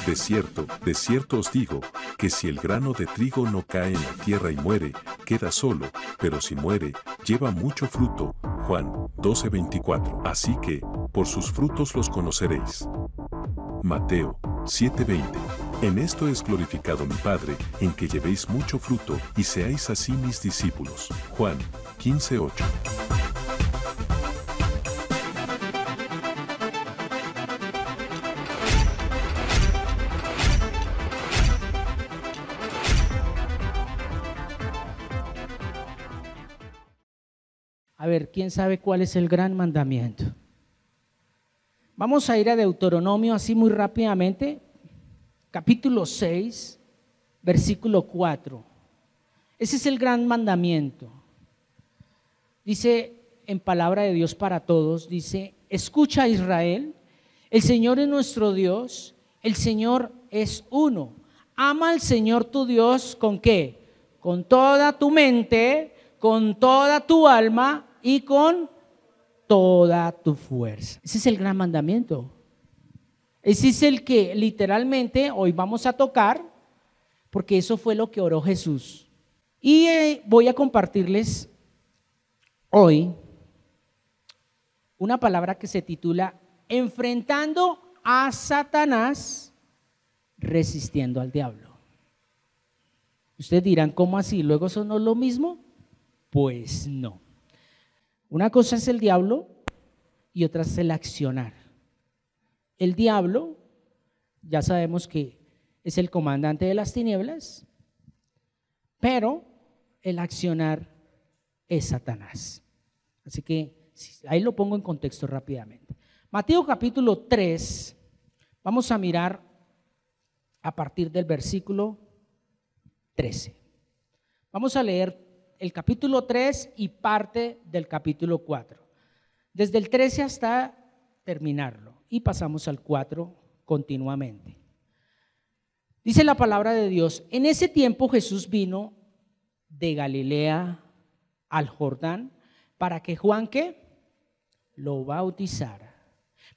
de cierto os digo, que si el grano de trigo no cae en la tierra y muere, queda solo, pero si muere, lleva mucho fruto. Juan 12:24. Así que, por sus frutos los conoceréis. Mateo 7:20. En esto es glorificado mi Padre, en que llevéis mucho fruto, y seáis así mis discípulos. Juan 15:8. A ver, ¿quién sabe cuál es el gran mandamiento? Vamos a ir a Deuteronomio así muy rápidamente, capítulo 6, versículo 4. Ese es el gran mandamiento. Dice en palabra de Dios para todos, dice: escucha, Israel, el Señor es nuestro Dios, el Señor es uno. Ama al Señor tu Dios, ¿con qué? Con toda tu mente, con toda tu alma y con toda tu fuerza. Ese es el gran mandamiento. Ese es el que literalmente hoy vamos a tocar, porque eso fue lo que oró Jesús. Y voy a compartirles hoy una palabra que se titula Enfrentando a Satanás, resistiendo al diablo. Ustedes dirán, ¿cómo así? ¿Luego eso no es lo mismo? Pues no. Una cosa es el diablo y otra es el accionar. El diablo, ya sabemos que es el comandante de las tinieblas, pero el accionar es Satanás. Así que ahí lo pongo en contexto rápidamente. Mateo capítulo 3, vamos a mirar a partir del versículo 13. Vamos a leer el capítulo 3 y parte del capítulo 4, desde el 13 hasta terminarlo, y pasamos al 4 continuamente. Dice la palabra de Dios: en ese tiempo Jesús vino de Galilea al Jordán para que Juan, ¿qué? Lo bautizara.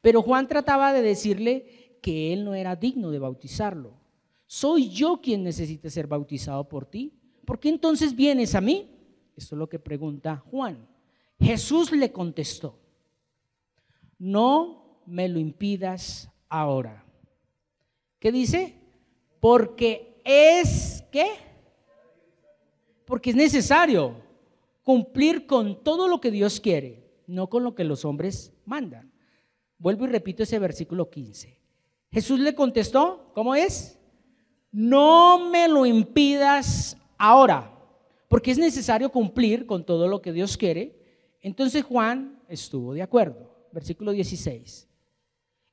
Pero Juan trataba de decirle que él no era digno de bautizarlo. ¿Soy yo quien necesita ser bautizado por ti? ¿Por qué entonces vienes a mí? Esto es lo que pregunta Juan. Jesús le contestó: no me lo impidas ahora. ¿Qué dice? Porque es, ¿qué? Porque es necesario cumplir con todo lo que Dios quiere, no con lo que los hombres mandan. Vuelvo y repito ese versículo 15. Jesús le contestó, ¿cómo es? No me lo impidas ahora, porque es necesario cumplir con todo lo que Dios quiere. Entonces Juan estuvo de acuerdo. Versículo 16.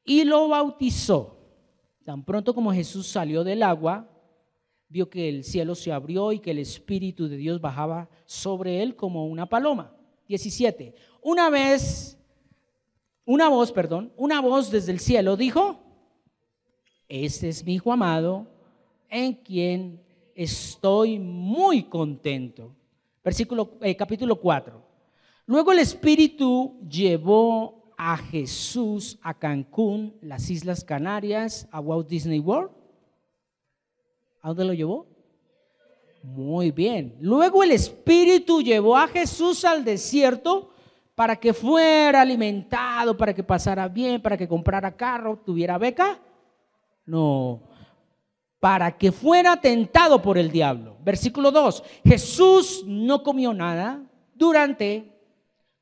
Y lo bautizó. Tan pronto como Jesús salió del agua, vio que el cielo se abrió y que el Espíritu de Dios bajaba sobre él como una paloma. 17. Una voz desde el cielo dijo: este es mi Hijo amado, en quien estoy muy contento. Capítulo 4. Luego el Espíritu llevó a Jesús a Cancún, las Islas Canarias, a Walt Disney World. ¿A dónde lo llevó? Muy bien. Luego el Espíritu llevó a Jesús al desierto para que fuera alimentado, para que pasara bien, para que comprara carro, tuviera beca. No, para que fuera tentado por el diablo. Versículo 2. Jesús no comió nada durante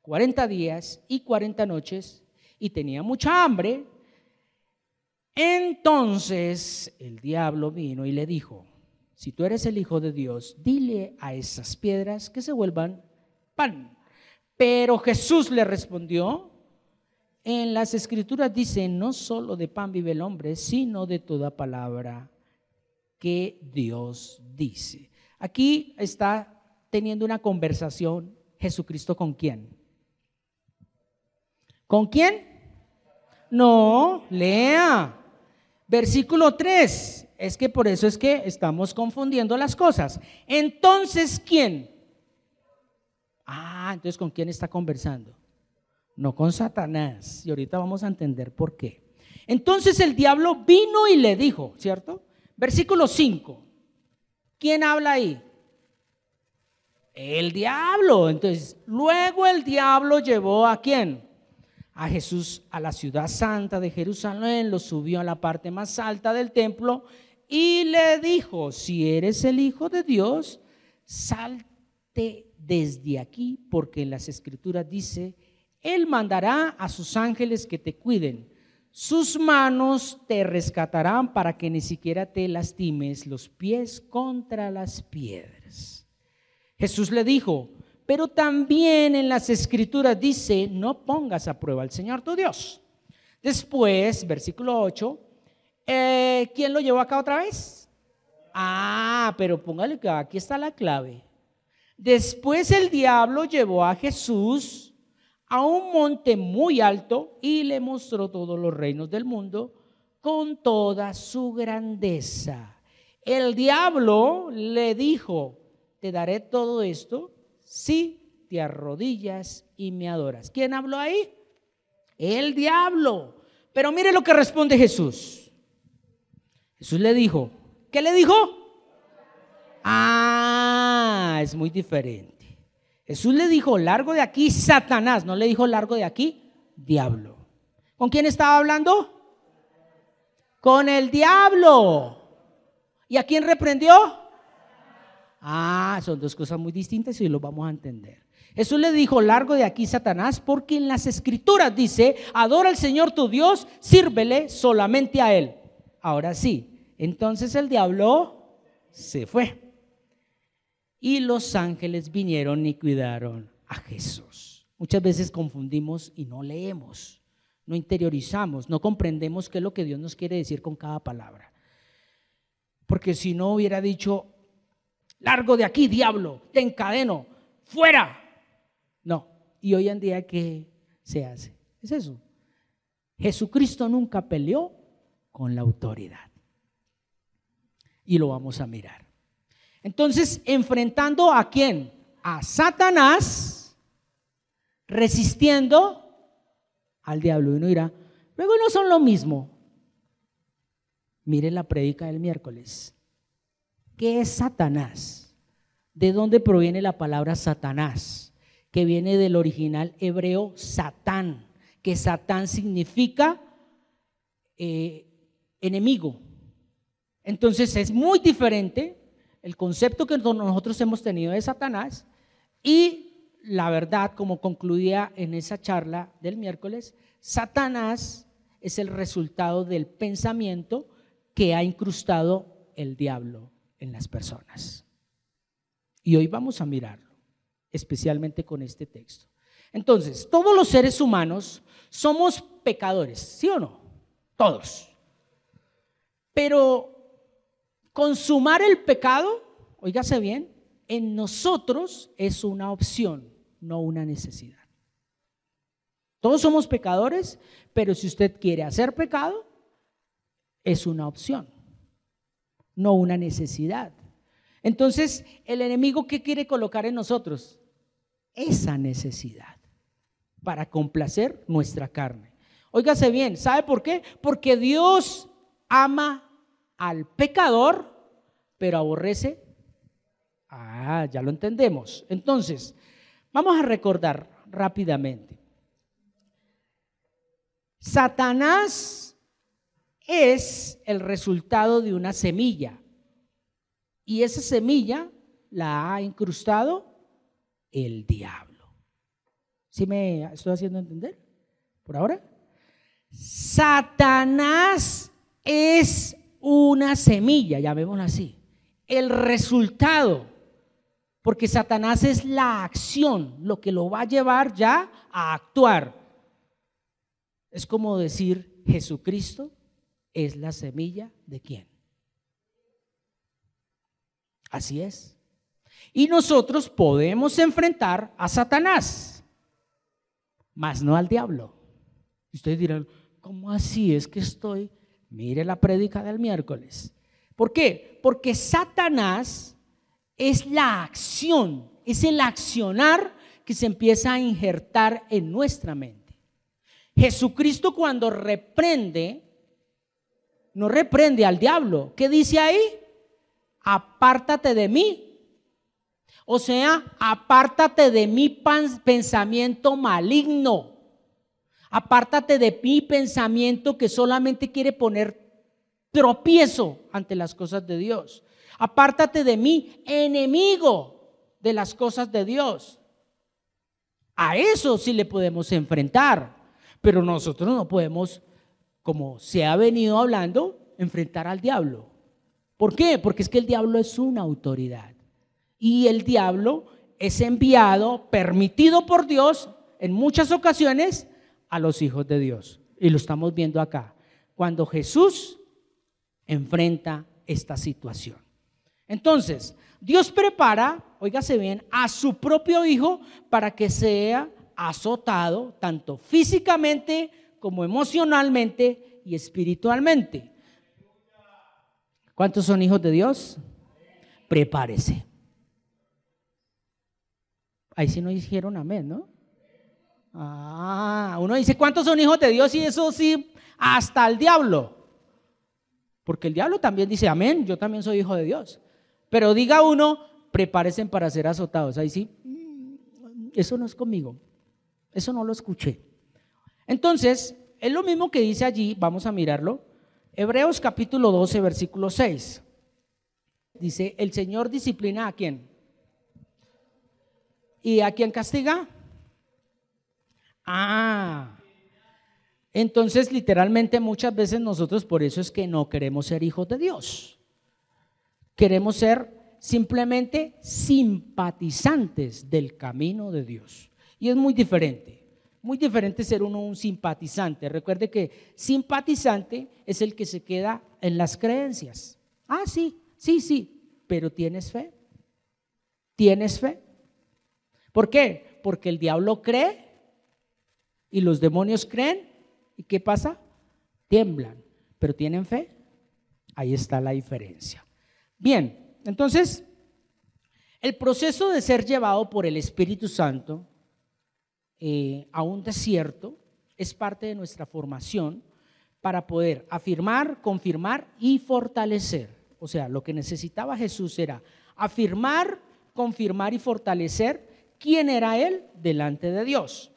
40 días y 40 noches y tenía mucha hambre. Entonces el diablo vino y le dijo: si tú eres el Hijo de Dios, dile a esas piedras que se vuelvan pan. Pero Jesús le respondió: en las Escrituras dice, no solo de pan vive el hombre, sino de toda palabra que Dios dice. Aquí está teniendo una conversación Jesucristo, ¿con quién? ¿Con quién? No, lea. Versículo 3. Es que por eso es que estamos confundiendo las cosas. Entonces, ¿quién? Entonces, ¿con quién está conversando? No con Satanás. Y ahorita vamos a entender por qué. Entonces el diablo vino y le dijo, ¿cierto? Versículo 5. ¿Quién habla ahí? El diablo. Entonces, luego el diablo llevó ¿a quién? A Jesús a la ciudad santa de Jerusalén, lo subió a la parte más alta del templo y le dijo: si eres el Hijo de Dios, salte desde aquí, porque en las Escrituras dice: Él mandará a sus ángeles que te cuiden, sus manos te rescatarán para que ni siquiera te lastimes los pies contra las piedras. Jesús le dijo: pero también en las Escrituras dice: no pongas a prueba al Señor tu Dios. Después, versículo 8, ¿quién lo llevó acá otra vez? Pero póngale que aquí está la clave. Después el diablo llevó a Jesús a un monte muy alto y le mostró todos los reinos del mundo con toda su grandeza. El diablo le dijo: te daré todo esto si te arrodillas y me adoras. ¿Quién habló ahí? El diablo. Pero mire lo que responde Jesús. Jesús le dijo, ¿qué le dijo? Es muy diferente. Jesús le dijo: largo de aquí, Satanás. No le dijo: largo de aquí, diablo. ¿Con quién estaba hablando? Con el diablo. ¿Y a quién reprendió? Son dos cosas muy distintas y lo vamos a entender. Jesús le dijo: largo de aquí, Satanás, porque en las Escrituras dice: adora al Señor tu Dios, sírvele solamente a Él. Ahora sí, entonces el diablo se fue y los ángeles vinieron y cuidaron a Jesús. Muchas veces confundimos y no leemos, no interiorizamos, no comprendemos qué es lo que Dios nos quiere decir con cada palabra. Porque si no hubiera dicho: largo de aquí, diablo, te encadeno, fuera. No, y hoy en día, ¿qué se hace? Es eso. Jesucristo nunca peleó con la autoridad. Y lo vamos a mirar. Entonces, enfrentando ¿a quién? A Satanás, resistiendo al diablo. Y uno dirá: luego no son lo mismo. Miren la prédica del miércoles. ¿Qué es Satanás? ¿De dónde proviene la palabra Satanás? Que viene del original hebreo Satán, que Satán significa enemigo. Entonces es muy diferente el concepto que nosotros hemos tenido de Satanás y la verdad, como concluía en esa charla del miércoles, Satanás es el resultado del pensamiento que ha incrustado el diablo en las personas. Y hoy vamos a mirarlo, especialmente con este texto. Entonces, todos los seres humanos somos pecadores, ¿sí o no? Todos. Pero consumar el pecado, óigase bien, en nosotros es una opción, no una necesidad. Todos somos pecadores, pero si usted quiere hacer pecado, es una opción, no una necesidad. Entonces, el enemigo, ¿qué quiere colocar en nosotros? Esa necesidad para complacer nuestra carne. Óigase bien, ¿sabe por qué? Porque Dios ama al pecador, pero aborrece. Ya lo entendemos. Entonces, vamos a recordar rápidamente. Satanás es el resultado de una semilla. Y esa semilla la ha incrustado el diablo. ¿Sí me estoy haciendo entender por ahora? Satanás es una semilla, llamémosla así. El resultado, porque Satanás es la acción, lo que lo va a llevar ya a actuar. Es como decir: Jesucristo es la semilla ¿de quién? Así es. Y nosotros podemos enfrentar a Satanás, mas no al diablo. Ustedes dirán: ¿cómo así? Es que mire la prédica del miércoles. ¿Por qué? Porque Satanás es la acción, es el accionar que se empieza a injertar en nuestra mente. Jesucristo, cuando reprende no reprende al diablo. ¿Qué dice ahí? Apártate de mí. O sea, apártate de mi pensamiento maligno. Apártate de mi pensamiento que solamente quiere poner tropiezo ante las cosas de Dios. Apártate de mí, enemigo de las cosas de Dios. A eso sí le podemos enfrentar, pero nosotros no podemos, como se ha venido hablando, enfrentar al diablo. ¿Por qué? Porque es que el diablo es una autoridad y el diablo es enviado, permitido por Dios en muchas ocasiones a los hijos de Dios. Y lo estamos viendo acá, cuando Jesús enfrenta esta situación. Entonces, Dios prepara, óigase bien, a su propio hijo para que sea azotado tanto físicamente como emocionalmente y espiritualmente. ¿Cuántos son hijos de Dios? Prepárese. Ahí sí no dijeron amén, ¿no? Uno dice, ¿cuántos son hijos de Dios? Y eso sí, hasta el diablo. Porque el diablo también dice, amén, yo también soy hijo de Dios. Pero diga uno, prepárense para ser azotados. Ahí sí, eso no es conmigo. Eso no lo escuché. Entonces, es lo mismo que dice allí, vamos a mirarlo. Hebreos capítulo 12, versículo 6. Dice, el Señor disciplina ¿a quién? ¿Y a quién castiga? Entonces literalmente muchas veces nosotros por eso es que no queremos ser hijos de Dios. Queremos ser simplemente simpatizantes del camino de Dios. Y es muy diferente ser uno un simpatizante. Recuerde que simpatizante es el que se queda en las creencias. Sí, pero ¿tienes fe? ¿Tienes fe? ¿Por qué? Porque el diablo cree y los demonios creen. ¿Y qué pasa? Tiemblan, pero ¿tienen fe? Ahí está la diferencia. Bien, entonces, el proceso de ser llevado por el Espíritu Santo a un desierto es parte de nuestra formación para poder afirmar, confirmar y fortalecer. O sea, lo que necesitaba Jesús era afirmar, confirmar y fortalecer quién era Él delante de Dios.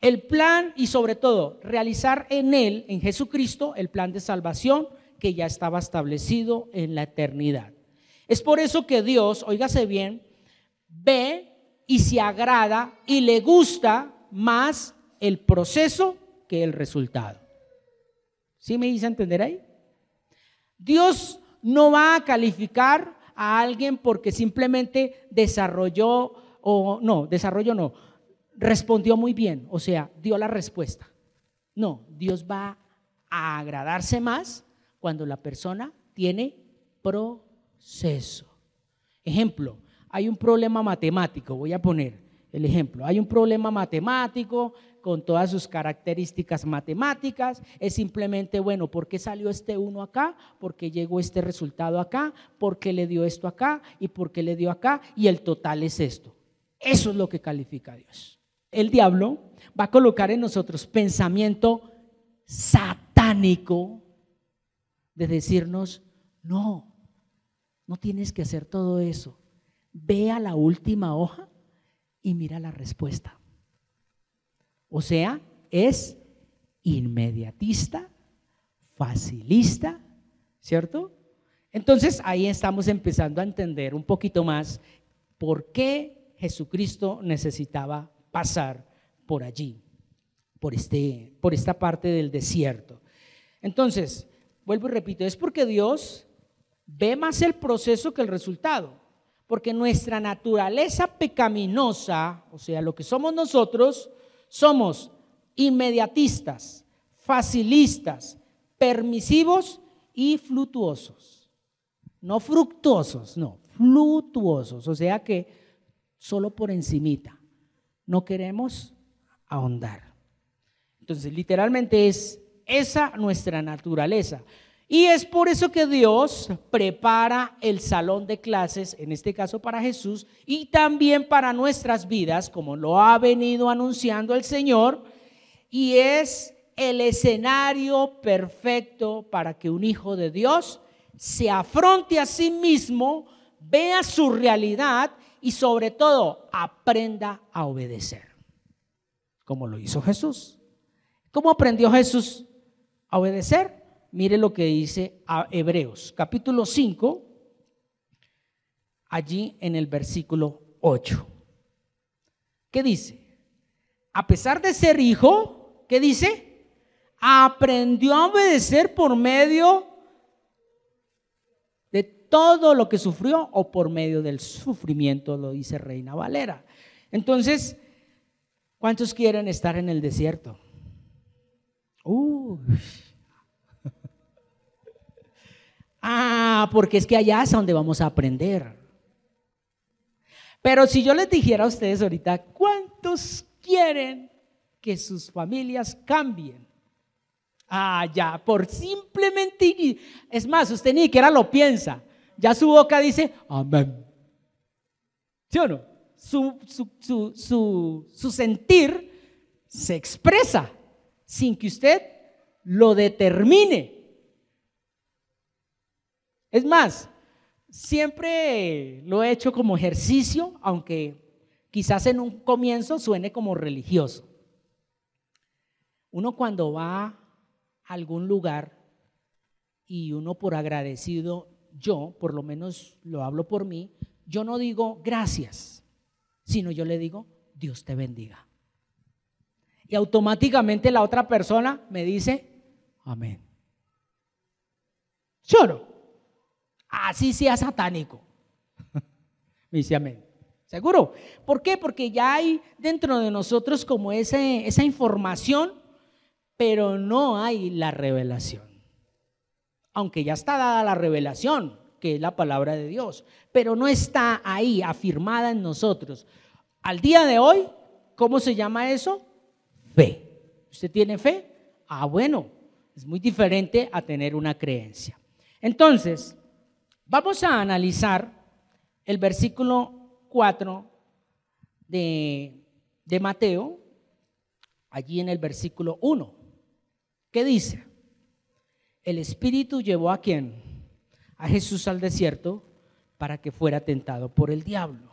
El plan y sobre todo realizar en Él, en Jesucristo, el plan de salvación que ya estaba establecido en la eternidad. Es por eso que Dios, óigase bien, ve y se agrada y le gusta más el proceso que el resultado. ¿Sí me hice entender ahí? Dios no va a calificar a alguien porque simplemente respondió muy bien, o sea, dio la respuesta. No, Dios va a agradarse más cuando la persona tiene proceso. Ejemplo, hay un problema matemático, voy a poner el ejemplo, hay un problema matemático con todas sus características matemáticas, es simplemente, bueno, ¿por qué salió este 1 acá? ¿Por qué llegó este resultado acá? ¿Por qué le dio esto acá? ¿Y por qué le dio acá? Y el total es esto. Eso es lo que califica a Dios. El diablo va a colocar en nosotros pensamiento satánico de decirnos, no tienes que hacer todo eso. Ve a la última hoja y mira la respuesta. O sea, es inmediatista, facilista, ¿cierto? Entonces ahí estamos empezando a entender un poquito más por qué Jesucristo necesitaba pasar por allí, por esta parte del desierto. Entonces, vuelvo y repito, es porque Dios ve más el proceso que el resultado, porque nuestra naturaleza pecaminosa, o sea, lo que somos nosotros, somos inmediatistas, facilistas, permisivos y fluctuosos. No fructuosos, no, fluctuosos, o sea que solo por encimita, no queremos ahondar. Entonces, literalmente es esa nuestra naturaleza. Y es por eso que Dios prepara el salón de clases, en este caso para Jesús, y también para nuestras vidas, como lo ha venido anunciando el Señor, y es el escenario perfecto para que un hijo de Dios se afronte a sí mismo, vea su realidad y sobre todo aprenda a obedecer, como lo hizo Jesús. ¿Cómo aprendió Jesús a obedecer? Mire lo que dice a Hebreos capítulo 5, allí en el versículo 8. ¿Qué dice? A pesar de ser hijo, ¿qué dice? Aprendió a obedecer por medio de todo lo que sufrió o por medio del sufrimiento, lo dice Reina Valera. Entonces, ¿cuántos quieren estar en el desierto? Porque es que allá es donde vamos a aprender. Pero si yo les dijera a ustedes ahorita, ¿cuántos quieren que sus familias cambien? Ya, por simplemente, es más, usted ni siquiera lo piensa, ya su boca dice, amén. ¿Sí o no? Su sentir se expresa sin que usted lo determine. Es más, siempre lo he hecho como ejercicio, aunque quizás en un comienzo suene como religioso. Uno cuando va a algún lugar y uno por agradecido, yo por lo menos lo hablo por mí, yo no digo gracias, sino yo le digo Dios te bendiga. Y automáticamente la otra persona me dice amén. ¿Sí o no? Así sea satánico. Me dice amén. ¿Seguro? ¿Por qué? Porque ya hay dentro de nosotros como esa información, pero no hay la revelación. Aunque ya está dada la revelación, que es la palabra de Dios, pero no está ahí afirmada en nosotros. Al día de hoy, ¿cómo se llama eso? Fe. ¿Usted tiene fe? Bueno, es muy diferente a tener una creencia. Entonces, vamos a analizar el versículo 4 de Mateo, allí en el versículo 1. ¿Qué dice? El Espíritu llevó ¿a quién? A Jesús al desierto para que fuera tentado por el diablo.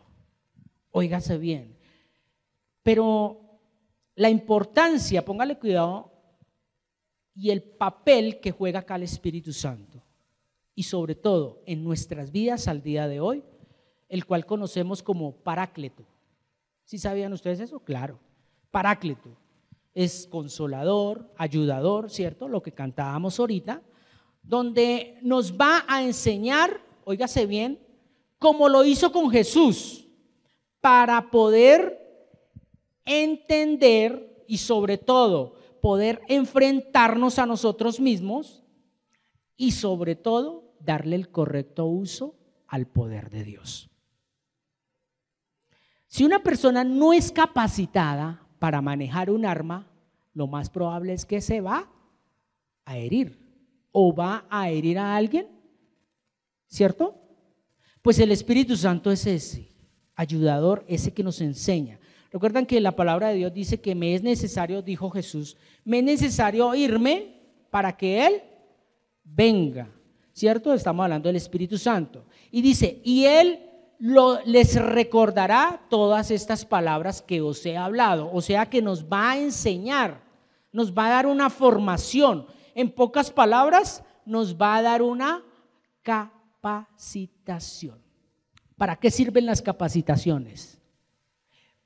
Óigase bien. Pero la importancia, póngale cuidado, y el papel que juega acá el Espíritu Santo, y sobre todo en nuestras vidas al día de hoy, el cual conocemos como Paráclito. ¿Sí sabían ustedes eso? Claro, Paráclito es consolador, ayudador, ¿cierto? Lo que cantábamos ahorita, donde nos va a enseñar, óigase bien, como lo hizo con Jesús, para poder entender y sobre todo poder enfrentarnos a nosotros mismos y sobre todo darle el correcto uso al poder de Dios. Si una persona no es capacitada para manejar un arma, lo más probable es que se va a herir o va a herir a alguien, ¿cierto? Pues el Espíritu Santo es ese ayudador, ese que nos enseña. Recuerdan que la palabra de Dios dice que me es necesario, dijo Jesús, me es necesario irme para que Él venga, ¿cierto? Estamos hablando del Espíritu Santo. Y dice, y Él les recordará todas estas palabras que os he hablado. O sea que nos va a enseñar, nos va a dar una formación. En pocas palabras, nos va a dar una capacitación. ¿Para qué sirven las capacitaciones?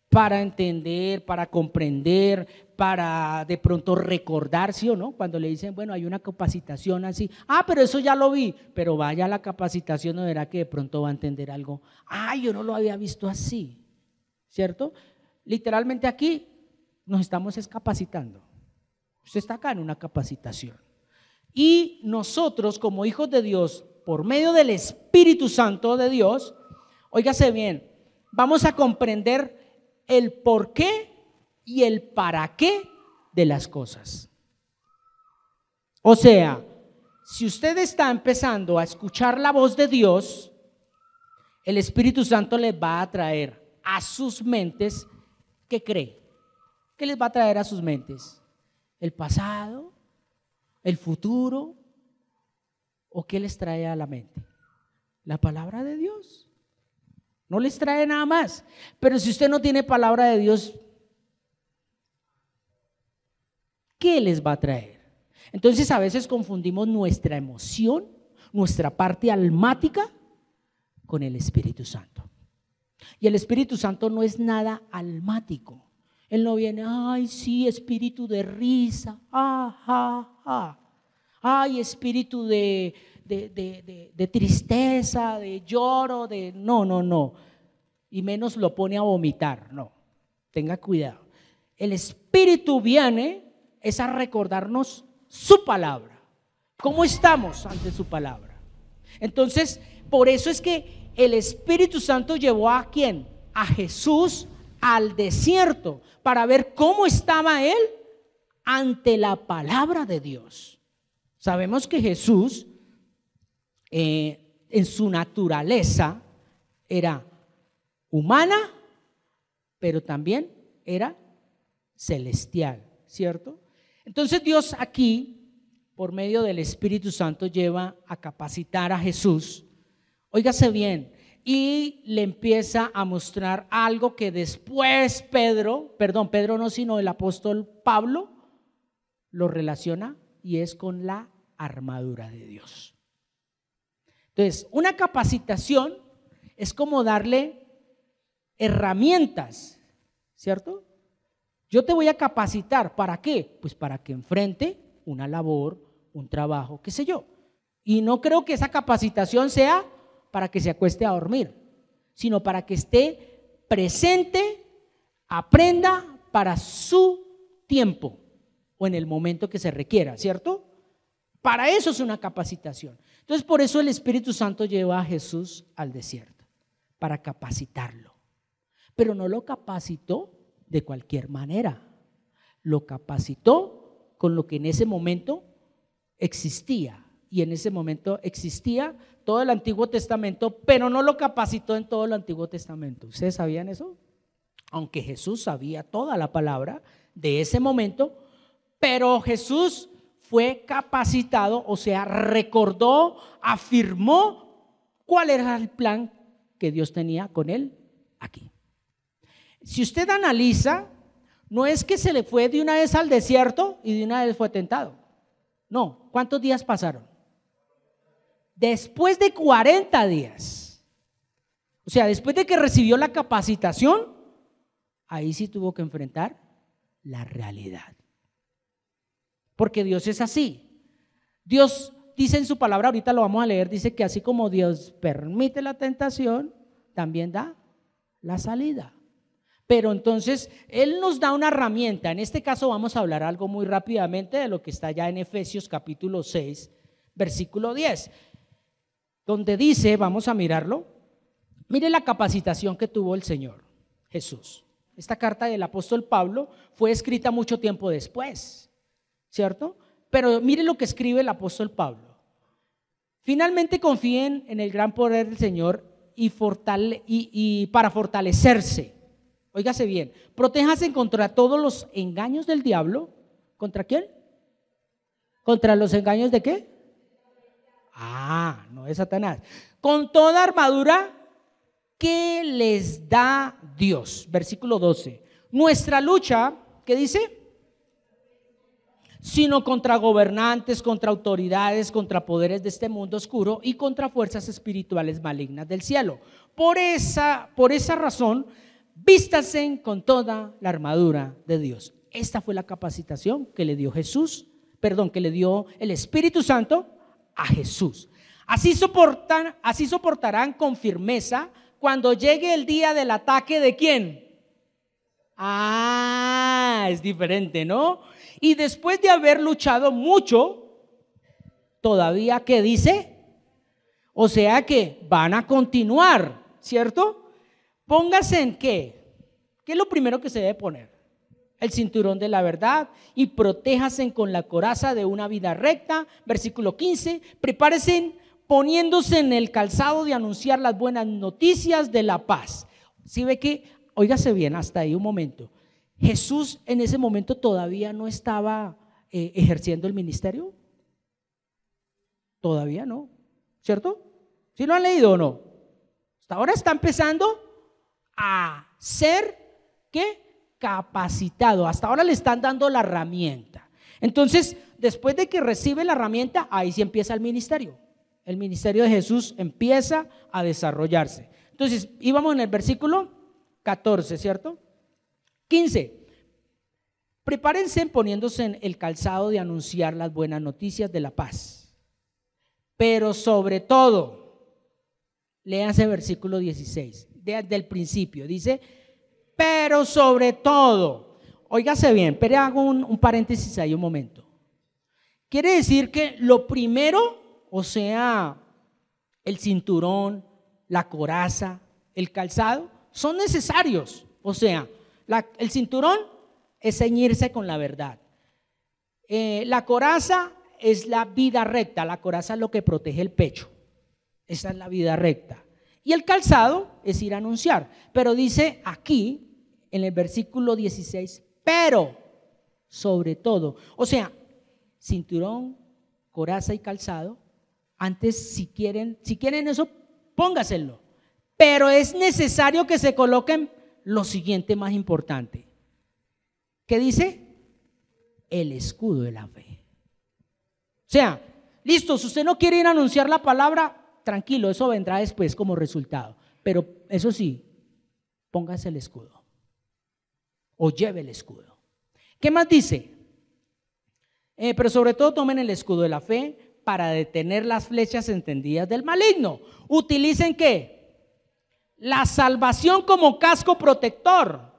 Para entender, para comprender, para de pronto recordar, ¿sí o no? Cuando le dicen, bueno, hay una capacitación así, pero eso ya lo vi, pero vaya a la capacitación, no verá que de pronto va a entender algo, yo no lo había visto así, ¿cierto? Literalmente aquí nos estamos capacitando. Usted está acá en una capacitación. Y nosotros como hijos de Dios, por medio del Espíritu Santo de Dios, óigase bien, vamos a comprender el por qué y el para qué de las cosas. O sea, si usted está empezando a escuchar la voz de Dios, el Espíritu Santo les va a traer a sus mentes, ¿qué cree? ¿Qué les va a traer a sus mentes? ¿El pasado? ¿El futuro? ¿O qué les trae a la mente? La palabra de Dios. No les trae nada más. Pero si usted no tiene palabra de Dios, ¿qué les va a traer? Entonces a veces confundimos nuestra emoción, nuestra parte almática, con el Espíritu Santo. Y el Espíritu Santo no es nada almático. Él no viene, ay sí, espíritu de risa, ay, espíritu de tristeza, de lloro, no. Y menos lo pone a vomitar, no. Tenga cuidado. El Espíritu viene es a recordarnos su palabra. ¿Cómo estamos ante su palabra? Entonces, por eso es que el Espíritu Santo llevó a ¿quién? A Jesús al desierto para ver cómo estaba él ante la palabra de Dios. Sabemos que Jesús en su naturaleza era humana, pero también era celestial, ¿cierto? Entonces Dios aquí, por medio del Espíritu Santo, lleva a capacitar a Jesús. Óigase bien, y le empieza a mostrar algo que después Pedro no, sino el apóstol Pablo lo relaciona, y es con la armadura de Dios. Entonces, una capacitación es como darle herramientas, ¿cierto? Yo te voy a capacitar, ¿para qué? Pues para que enfrente una labor, un trabajo, qué sé yo. Y no creo que esa capacitación sea para que se acueste a dormir, sino para que esté presente, aprenda para su tiempo o en el momento que se requiera, ¿cierto? Para eso es una capacitación. Entonces, por eso el Espíritu Santo lleva a Jesús al desierto, para capacitarlo. Pero no lo capacitó de cualquier manera, lo capacitó con lo que en ese momento existía. Y en ese momento existía todo el Antiguo Testamento, pero no lo capacitó en todo el Antiguo Testamento. ¿Ustedes sabían eso? Aunque Jesús sabía toda la palabra de ese momento, pero Jesús fue capacitado, o sea, recordó, afirmó cuál era el plan que Dios tenía con él aquí. Si usted analiza, no es que se le fue de una vez al desierto y de una vez fue tentado. No, ¿cuántos días pasaron? Después de 40 días. O sea, después de que recibió la capacitación, ahí sí tuvo que enfrentar la realidad. Porque Dios es así. Dios dice en su palabra, ahorita lo vamos a leer, dice que así como Dios permite la tentación, también da la salida. Pero entonces Él nos da una herramienta. En este caso vamos a hablar algo muy rápidamente de lo que está ya en Efesios capítulo 6, versículo 10, donde dice, vamos a mirarlo, mire la capacitación que tuvo el Señor Jesús. Esta carta del apóstol Pablo fue escrita mucho tiempo después, ¿cierto? Pero mire lo que escribe el apóstol Pablo. Finalmente confíen en el gran poder del Señor y para fortalecerse. Óigase bien, protéjase contra todos los engaños del diablo. ¿Contra quién? ¿Contra los engaños de qué? No de Satanás. Con toda armadura que les da Dios. Versículo 12. Nuestra lucha, ¿qué dice? Sino contra gobernantes, contra autoridades, contra poderes de este mundo oscuro y contra fuerzas espirituales malignas del cielo. Por esa razón, vístanse con toda la armadura de Dios. Esta fue la capacitación que le dio que le dio el Espíritu Santo a Jesús. Así soportarán con firmeza cuando llegue el día del ataque ¿de quién? Es diferente, ¿no? Y después de haber luchado mucho, todavía, ¿qué dice? O sea que van a continuar, ¿cierto? Póngase en ¿qué? ¿Qué es lo primero que se debe poner? El cinturón de la verdad y protéjase con la coraza de una vida recta. Versículo 15, prepárese poniéndose en el calzado de anunciar las buenas noticias de la paz. ¿Sí ve que? Óigase bien, hasta ahí un momento. Jesús en ese momento todavía no estaba ejerciendo el ministerio? Todavía no, ¿cierto? ¿Sí lo han leído o no? Hasta ahora está empezando a ser, ¿qué? Capacitado. Hasta ahora le están dando la herramienta. Entonces, después de que recibe la herramienta, ahí sí empieza el ministerio. El ministerio de Jesús empieza a desarrollarse. Entonces, íbamos en el versículo 14, ¿cierto? 15. Prepárense poniéndose en el calzado de anunciar las buenas noticias de la paz. Pero sobre todo, léanse versículo 16, desde el principio, dice, pero sobre todo, óigase bien, pero hago un paréntesis ahí un momento. Quiere decir que lo primero, o sea, el cinturón, la coraza, el calzado, son necesarios. O sea, el cinturón es ceñirse con la verdad. La coraza es la vida recta, la coraza es lo que protege el pecho. Esa es la vida recta. Y el calzado es ir a anunciar. Pero dice aquí, en el versículo 16, pero sobre todo, o sea, cinturón, coraza y calzado. Antes, si quieren eso, póngaselo. Pero es necesario que se coloquen lo siguiente más importante. ¿Qué dice? El escudo de la fe. O sea, listo, si usted no quiere ir a anunciar la palabra, tranquilo, eso vendrá después como resultado. Pero eso sí, póngase el escudo. O lleve el escudo. ¿Qué más dice? Pero sobre todo tomen el escudo de la fe para detener las flechas entendidas del maligno. Utilicen ¿qué? La salvación como casco protector.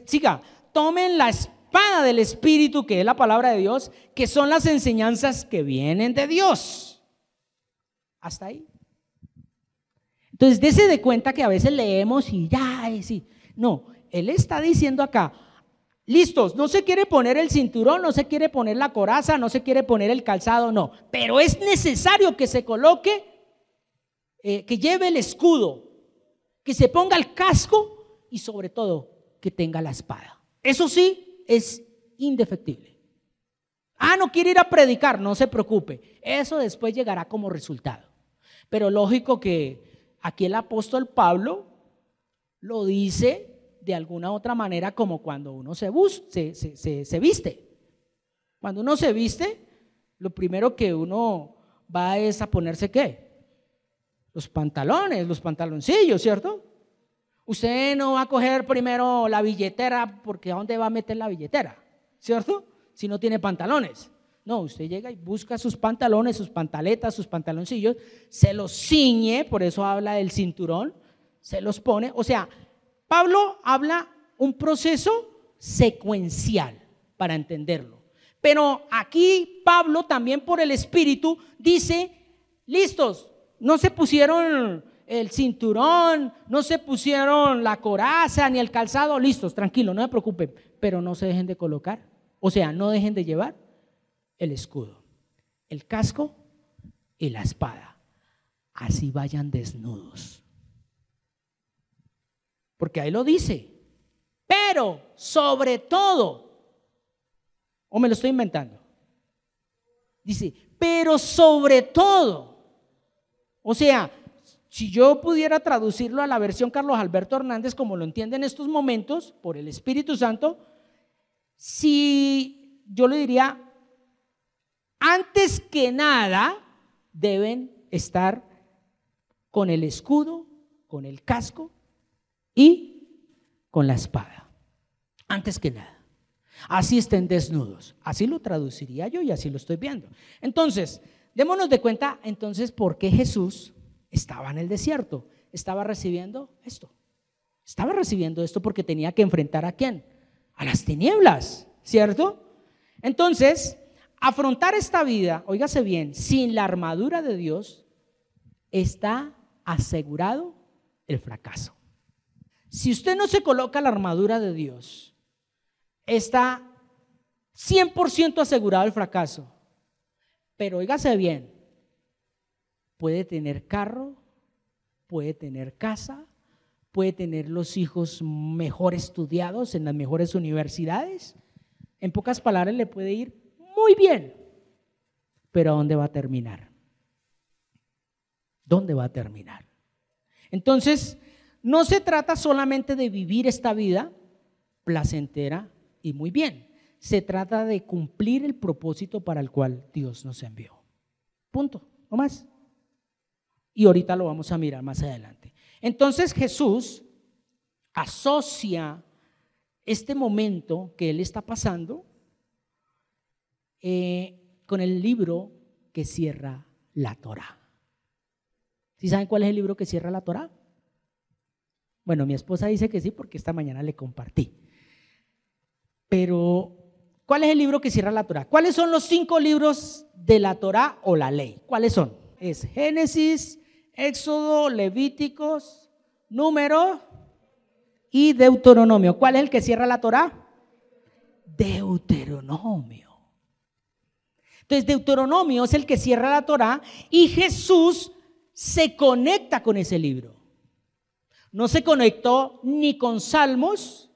Siga, tomen la espada del Espíritu, que es la palabra de Dios, que son las enseñanzas que vienen de Dios. Hasta ahí. Entonces, dése de cuenta que a veces leemos y ya, sí. No, él está diciendo acá, listos, no se quiere poner el cinturón, no se quiere poner la coraza, no se quiere poner el calzado, no. Pero es necesario que se coloque, que lleve el escudo, que se ponga el casco y sobre todo que tenga la espada. Eso sí es indefectible. No quiere ir a predicar, no se preocupe. Eso después llegará como resultado. Pero lógico que aquí el apóstol Pablo lo dice de alguna otra manera, como cuando uno se viste. Cuando uno se viste, lo primero que uno va es a ponerse ¿qué? Los pantalones, los pantaloncillos, ¿cierto? Usted no va a coger primero la billetera, porque ¿a dónde va a meter la billetera? ¿Cierto? Si no tiene pantalones. No, usted llega y busca sus pantalones, sus pantaletas, sus pantaloncillos, se los ciñe, por eso habla del cinturón, se los pone. O sea, Pablo habla un proceso secuencial para entenderlo. Pero aquí Pablo también por el Espíritu dice, listos, no se pusieron el cinturón, no se pusieron la coraza ni el calzado, listos, tranquilo, no se preocupen, pero no se dejen de colocar, o sea, no dejen de llevar el escudo, el casco y la espada, así vayan desnudos. Porque ahí lo dice, pero sobre todo, o me lo estoy inventando, dice, pero sobre todo, o sea, si yo pudiera traducirlo a la versión Carlos Alberto Hernández como lo entiende en estos momentos, por el Espíritu Santo, si yo le diría, antes que nada, deben estar con el escudo, con el casco y con la espada, antes que nada. Así estén desnudos, así lo traduciría yo y así lo estoy viendo. Entonces, démonos de cuenta entonces por qué Jesús estaba en el desierto, estaba recibiendo esto porque tenía que enfrentar ¿a quién? A las tinieblas, ¿cierto? Entonces, afrontar esta vida, óigase bien, sin la armadura de Dios, está asegurado el fracaso. Si usted no se coloca la armadura de Dios, está 100% asegurado el fracaso. Pero óigase bien, puede tener carro, puede tener casa, puede tener los hijos mejor estudiados en las mejores universidades. En pocas palabras, le puede ir muy bien. Pero ¿a dónde va a terminar? ¿Dónde va a terminar? Entonces, no se trata solamente de vivir esta vida placentera y muy bien. Se trata de cumplir el propósito para el cual Dios nos envió. Punto, no más. Y ahorita lo vamos a mirar más adelante. Entonces Jesús asocia este momento que él está pasando con el libro que cierra la Torá. ¿Sí saben cuál es el libro que cierra la Torá? Bueno, mi esposa dice que sí porque esta mañana le compartí. Pero, ¿cuál es el libro que cierra la Torá? ¿Cuáles son los 5 libros de la Torá o la ley? ¿Cuáles son? Es Génesis, Éxodo, Levíticos, Número y Deuteronomio. ¿Cuál es el que cierra la Torá? Deuteronomio. Entonces, Deuteronomio es el que cierra la Torá y Jesús se conecta con ese libro. No se conectó ni con Salmos,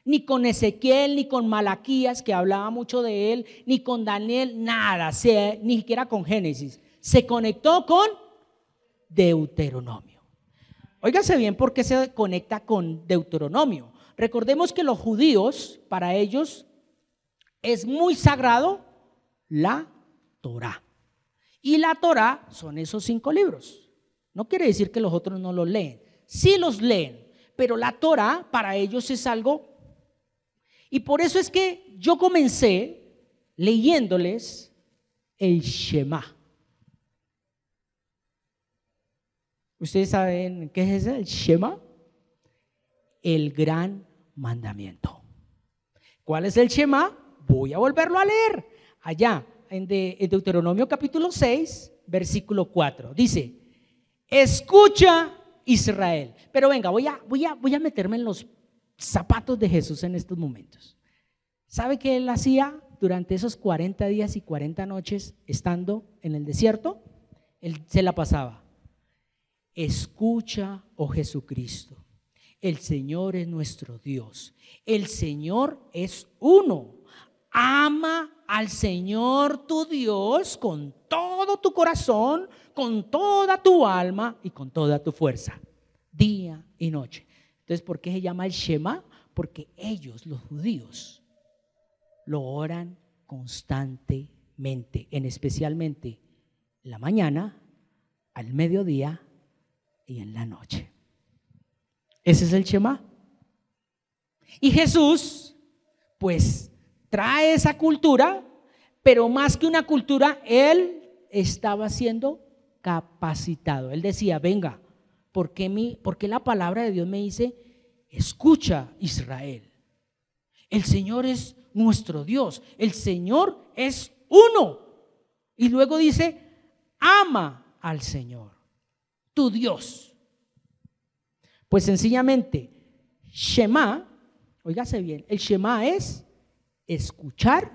ni con Ezequiel, ni con Malaquías, que hablaba mucho de él, ni con Daniel, nada, ni siquiera con Génesis. Se conectó con Deuteronomio. Óigase bien por qué se conecta con Deuteronomio. Recordemos que los judíos, para ellos, es muy sagrado la Torá. Y la Torá son esos 5 libros. No quiere decir que los otros no los leen. Sí los leen, pero la Torá para ellos es algo. Y por eso es que yo comencé leyéndoles el Shema. ¿Ustedes saben qué es el Shema? El gran mandamiento. ¿Cuál es el Shema? Voy a volverlo a leer. Allá en Deuteronomio capítulo 6, versículo 4. Dice: escucha, Israel. Pero venga, voy a meterme en los zapatos de Jesús en estos momentos. ¿Sabe qué él hacía durante esos 40 días y 40 noches estando en el desierto? Él se la pasaba: escucha, oh Jesucristo, el Señor es nuestro Dios, el Señor es uno. Ama al Señor tu Dios con todo tu corazón, con toda tu alma y con toda tu fuerza, día y noche. Entonces, ¿por qué se llama el Shema? Porque ellos, los judíos, lo oran constantemente, especialmente en la mañana, al mediodía y en la noche. Ese es el Shema. Y Jesús, pues, trae esa cultura, pero más que una cultura, él estaba siendo capacitado. Él decía: venga, ¿por qué la palabra de Dios me dice: escucha, Israel? El Señor es nuestro Dios, el Señor es uno. Y luego dice: ama al Señor, tu Dios. Pues sencillamente, Shema, óigase bien, el Shema es escuchar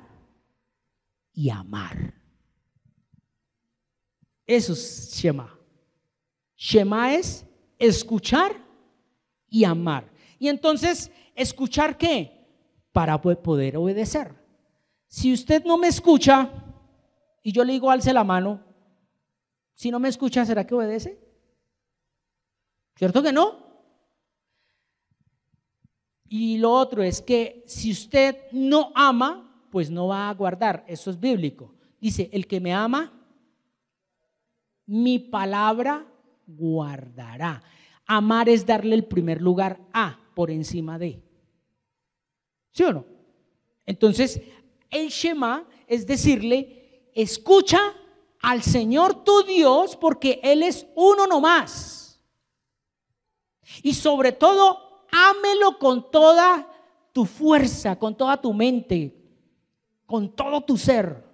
y amar. Eso es Shema. Shema es escuchar y amar. Y entonces, ¿escuchar qué? Para poder obedecer. Si usted no me escucha y yo le digo alce la mano, si no me escucha, ¿será que obedece? ¿Cierto que no? Y lo otro es que si usted no ama, pues no va a guardar. Eso es bíblico. Dice: el que me ama, mi palabra guardará. Amar es darle el primer lugar a por encima de. ¿Sí o no? Entonces, el Shema es decirle: escucha al Señor tu Dios, porque Él es uno nomás. Y sobre todo, ámelo con toda tu fuerza, con toda tu mente, con todo tu ser.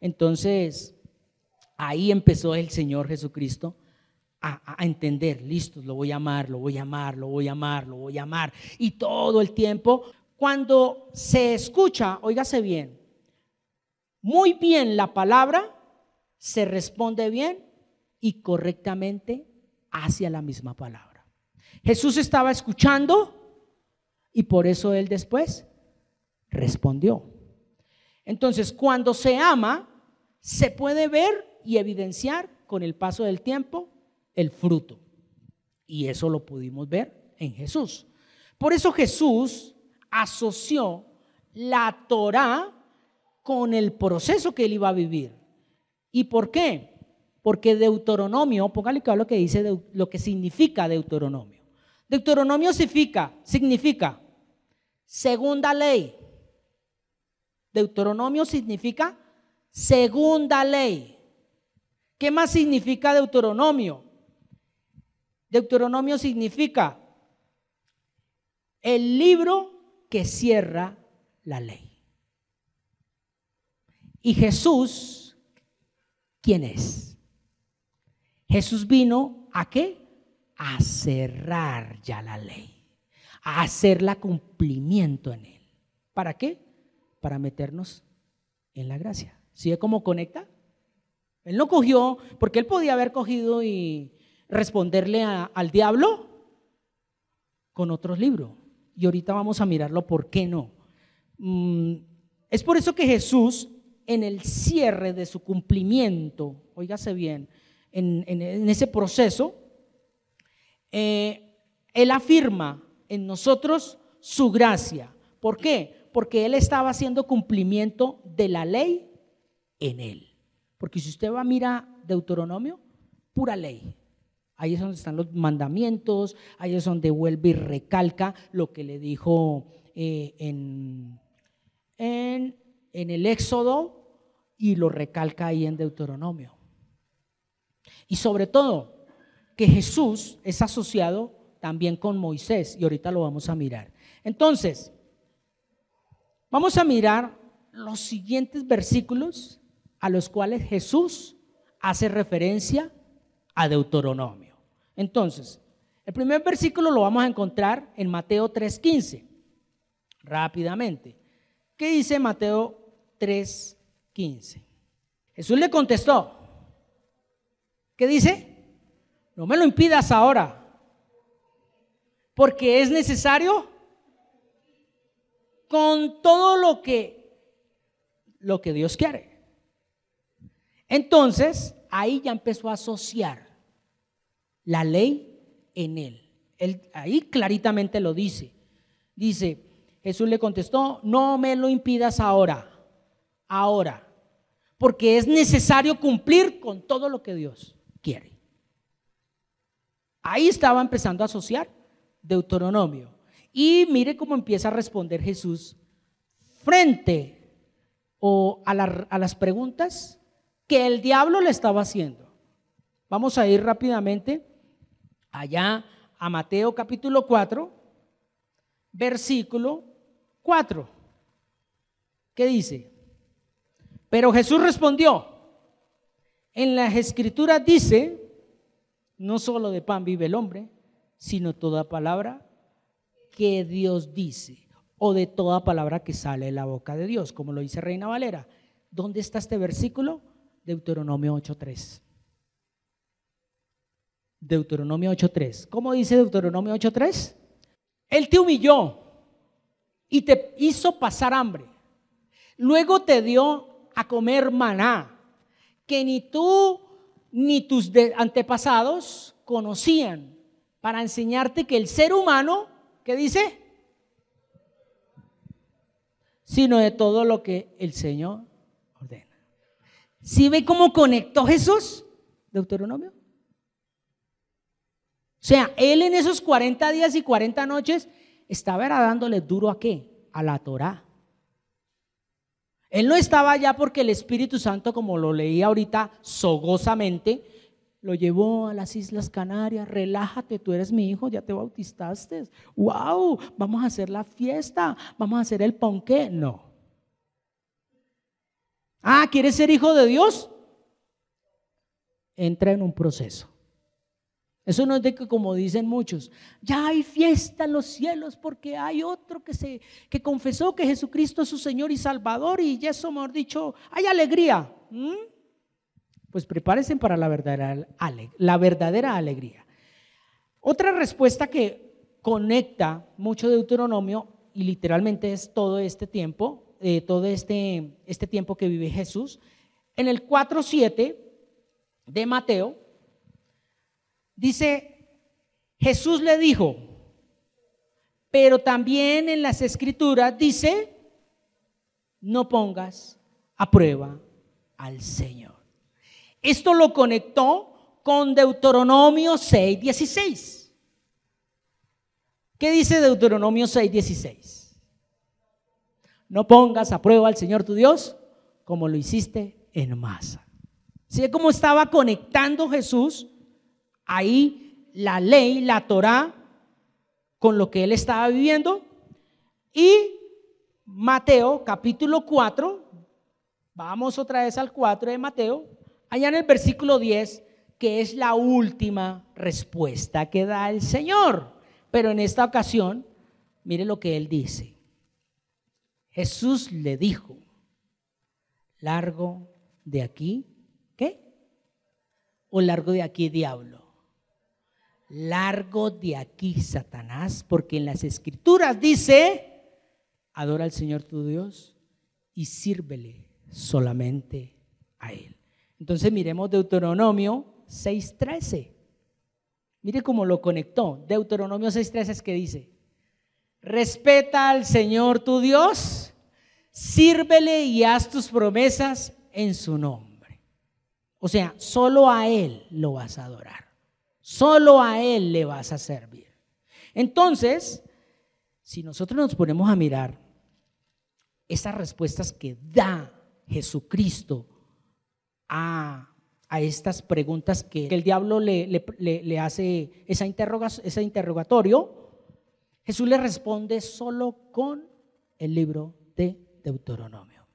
Entonces, ahí empezó el Señor Jesucristo a entender: listo, lo voy a amar, lo voy a amar, lo voy a amar, lo voy a amar. Y todo el tiempo, cuando se escucha, óigase bien, muy bien la palabra, se responde bien y correctamente hacia la misma palabra. Jesús estaba escuchando y por eso él después respondió. Entonces, cuando se ama, se puede ver y evidenciar con el paso del tiempo el fruto. Y eso lo pudimos ver en Jesús. Por eso Jesús asoció la Torá con el proceso que él iba a vivir. ¿Y por qué? Porque Deuteronomio, póngale cuidado lo que dice, lo que significa Deuteronomio. Deuteronomio significa segunda ley. Deuteronomio significa segunda ley. ¿Qué más significa Deuteronomio? Deuteronomio significa el libro que cierra la ley. ¿Y Jesús quién es? Jesús vino ¿a qué? A cerrar ya la ley, a hacerla cumplimiento en él. ¿Para qué? Para meternos en la gracia. ¿Sí ve cómo conecta? Él no cogió, porque él podía haber cogido y responderle al diablo con otros libros. Y ahorita vamos a mirarlo por qué no. Es por eso que Jesús, en el cierre de su cumplimiento, óigase bien, en ese proceso, él afirma en nosotros su gracia. ¿Por qué? Porque él estaba haciendo cumplimiento de la ley en él. Porque si usted va a mirar Deuteronomio, pura ley. Ahí es donde están los mandamientos, ahí es donde vuelve y recalca lo que le dijo en el Éxodo, y lo recalca ahí en Deuteronomio. Y sobre todo, que Jesús es asociado también con Moisés, y ahorita lo vamos a mirar. Entonces, vamos a mirar los siguientes versículos a los cuales Jesús hace referencia a Deuteronomio. Entonces, el primer versículo lo vamos a encontrar en Mateo 3:15. Rápidamente. ¿Qué dice Mateo 3:15? Jesús le contestó. ¿Qué dice? No me lo impidas ahora, porque es necesario con todo lo que Dios quiere. Entonces, ahí ya empezó a asociar la ley en él. Ahí claritamente lo dice. Dice, Jesús le contestó, no me lo impidas ahora, porque es necesario cumplir con todo lo que Dios quiere. Ahí estaba empezando a asociar Deuteronomio. Y mire cómo empieza a responder Jesús frente a las preguntas que el diablo le estaba haciendo. Vamos a ir rápidamente allá a Mateo capítulo 4, versículo 4. ¿Qué dice? Pero Jesús respondió, en las escrituras dice, no solo de pan vive el hombre, sino toda palabra que Dios dice, o de toda palabra que sale de la boca de Dios, como lo dice Reina Valera. ¿Dónde está este versículo? Deuteronomio 8:3. Deuteronomio 8:3. ¿Cómo dice Deuteronomio 8:3? Él te humilló y te hizo pasar hambre. Luego te dio a comer maná, que ni tú ni tus antepasados conocían, para enseñarte que el ser humano, ¿qué dice? Sino de todo lo que el Señor ordena. ¿Sí ve cómo conectó Jesús Deuteronomio? O sea, él en esos 40 días y 40 noches estaba dándole duro ¿a qué? A la Torá. Él no estaba allá porque el Espíritu Santo, como lo leí ahorita fogosamente, lo llevó a las Islas Canarias. Relájate, tú eres mi hijo, ya te bautizaste. ¡Wow! Vamos a hacer la fiesta, vamos a hacer el ponqué. No. Ah, ¿quieres ser hijo de Dios? Entra en un proceso. Eso no es de que, como dicen muchos, ya hay fiesta en los cielos porque hay otro que confesó que Jesucristo es su Señor y Salvador, y ya eso, mejor dicho, hay alegría. Pues prepárense para la verdadera alegría. Otra respuesta que conecta mucho Deuteronomio, y literalmente es todo este tiempo, todo este tiempo que vive Jesús. En el 4:7 de Mateo dice, Jesús le dijo, pero también en las Escrituras dice, no pongas a prueba al Señor. Esto lo conectó con Deuteronomio 6:16. ¿Qué dice Deuteronomio 6:16? No pongas a prueba al Señor tu Dios como lo hiciste en Masa. ¿Sí? Como estaba conectando Jesús ahí la ley, la Torá, con lo que él estaba viviendo. Y Mateo capítulo 4, vamos otra vez al 4 de Mateo, allá en el versículo 10, que es la última respuesta que da el Señor. Pero en esta ocasión, mire lo que él dice. Jesús le dijo, largo de aquí, ¿qué? O largo de aquí, diablo. Largo de aquí, Satanás, porque en las Escrituras dice, adora al Señor tu Dios y sírvele solamente a Él. Entonces miremos Deuteronomio 6:13. Mire cómo lo conectó. Deuteronomio 6:13 es que dice, respeta al Señor tu Dios, sírvele y haz tus promesas en su nombre. O sea, solo a Él lo vas a adorar. Solo a Él le vas a servir. Entonces, si nosotros nos ponemos a mirar esas respuestas que da Jesucristo a estas preguntas que el diablo le hace ese interrogatorio, Jesús le responde solo con el libro de Deuteronomio,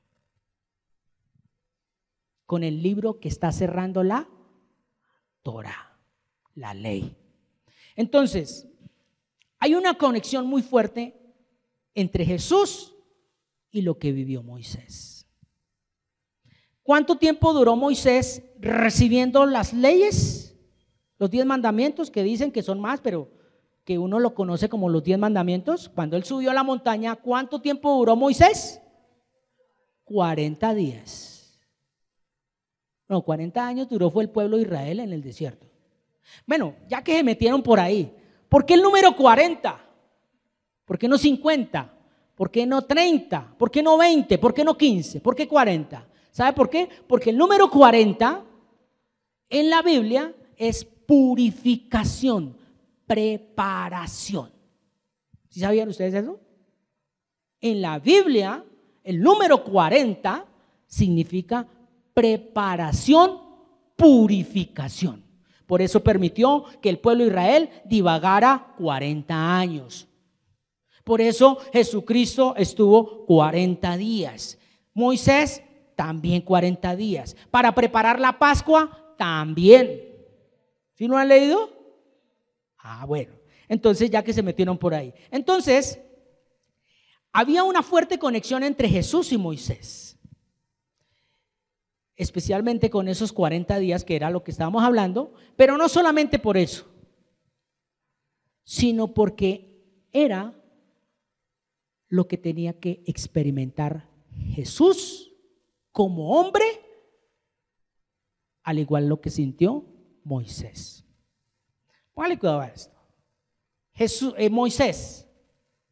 con el libro que está cerrando la Torá, la ley. Entonces, hay una conexión muy fuerte entre Jesús y lo que vivió Moisés. ¿Cuánto tiempo duró Moisés recibiendo las leyes? Los 10 mandamientos, que dicen que son más, pero que uno lo conoce como los 10 mandamientos. Cuando él subió a la montaña, ¿cuánto tiempo duró Moisés? 40 días. No, 40 años duró fue el pueblo de Israel en el desierto. Bueno, ya que se metieron por ahí, ¿por qué el número 40? ¿Por qué no 50? ¿Por qué no 30? ¿Por qué no 20? ¿Por qué no 15? ¿Por qué 40? ¿Sabe por qué? Porque el número 40 en la Biblia es purificación, preparación. ¿Sí sabían ustedes eso? En la Biblia, el número 40 significa preparación, purificación. Por eso permitió que el pueblo de Israel divagara 40 años. Por eso Jesucristo estuvo 40 días. Moisés también 40 días. Para preparar la Pascua también. ¿Sí lo han leído? Ah, bueno. Entonces ya que se metieron por ahí. Entonces, había una fuerte conexión entre Jesús y Moisés. Especialmente con esos 40 días que era lo que estábamos hablando, pero no solamente por eso, sino porque era lo que tenía que experimentar Jesús como hombre, al igual lo que sintió Moisés. Póngale cuidado a esto.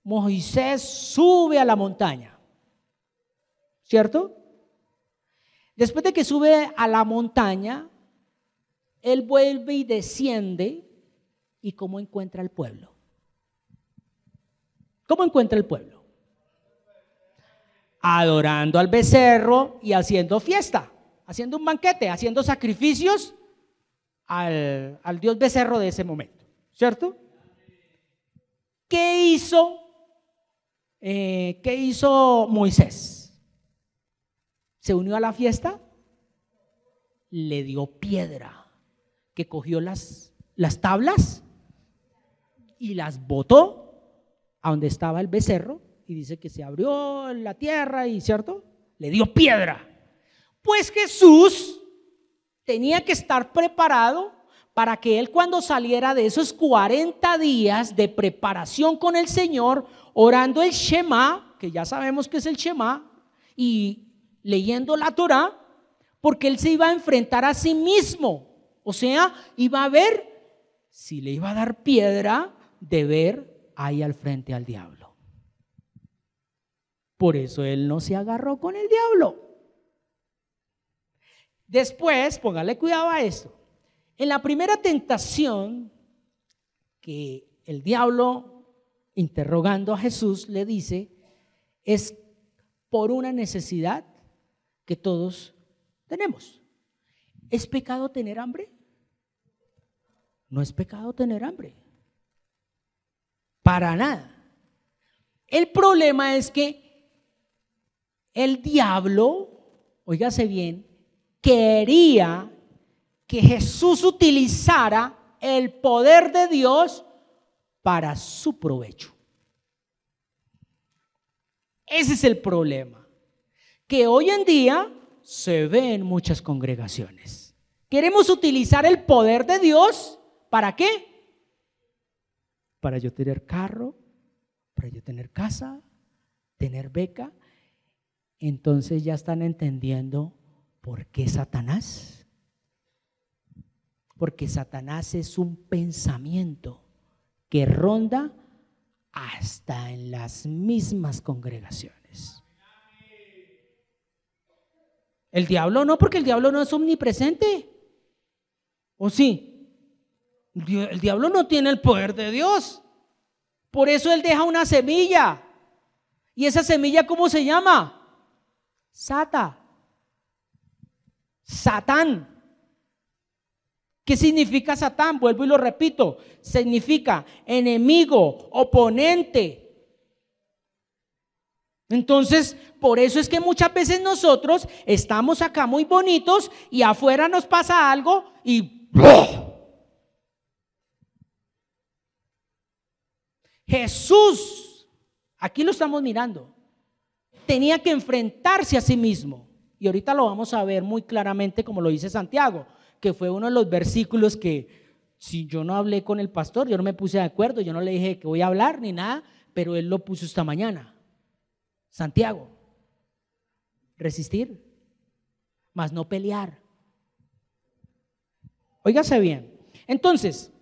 Moisés sube a la montaña, ¿cierto? Después de que sube a la montaña, él vuelve y desciende. ¿Y cómo encuentra el pueblo? ¿Cómo encuentra el pueblo? Adorando al becerro y haciendo fiesta, haciendo un banquete, haciendo sacrificios al dios becerro de ese momento, ¿cierto? ¿Qué hizo Moisés? ¿Se unió a la fiesta? Le dio piedra, que cogió las tablas y las botó a donde estaba el becerro, y dice que se abrió la tierra y, ¿cierto? Le dio piedra. Pues Jesús tenía que estar preparado para que él, cuando saliera de esos 40 días de preparación con el Señor, orando el Shema, que ya sabemos que es el Shema, y leyendo la Torá, porque él se iba a enfrentar a sí mismo. O sea, iba a ver si le iba a dar piedra de ver ahí al frente al diablo. Por eso él no se agarró con el diablo. Después, póngale cuidado a esto. En la primera tentación que el diablo, interrogando a Jesús, le dice, es por una necesidad que todos tenemos. ¿Es pecado tener hambre? No es pecado tener hambre. Para nada. El problema es que el diablo, óigase bien, quería que Jesús utilizara el poder de Dios para su provecho. Ese es el problema, que hoy en día se ve en muchas congregaciones. Queremos utilizar el poder de Dios, ¿para qué? Para yo tener carro, para yo tener casa, tener beca. Entonces ya están entendiendo por qué Satanás. Porque Satanás es un pensamiento que ronda hasta en las mismas congregaciones. El diablo no, porque el diablo no es omnipresente. ¿O sí? El diablo no tiene el poder de Dios. Por eso él deja una semilla. ¿Y esa semilla cómo se llama? Satán. ¿Qué significa Satán? Vuelvo y lo repito. Significa enemigo, oponente. Entonces, por eso es que muchas veces nosotros estamos acá muy bonitos y afuera nos pasa algo y Jesús, aquí lo estamos mirando, tenía que enfrentarse a sí mismo. Y ahorita lo vamos a ver muy claramente como lo dice Santiago, que fue uno de los versículos que si yo no hablé con el pastor, yo no me puse de acuerdo, yo no le dije que voy a hablar ni nada, pero él lo puso esta mañana. Santiago, resistir, mas no pelear. Óigase bien. Entonces,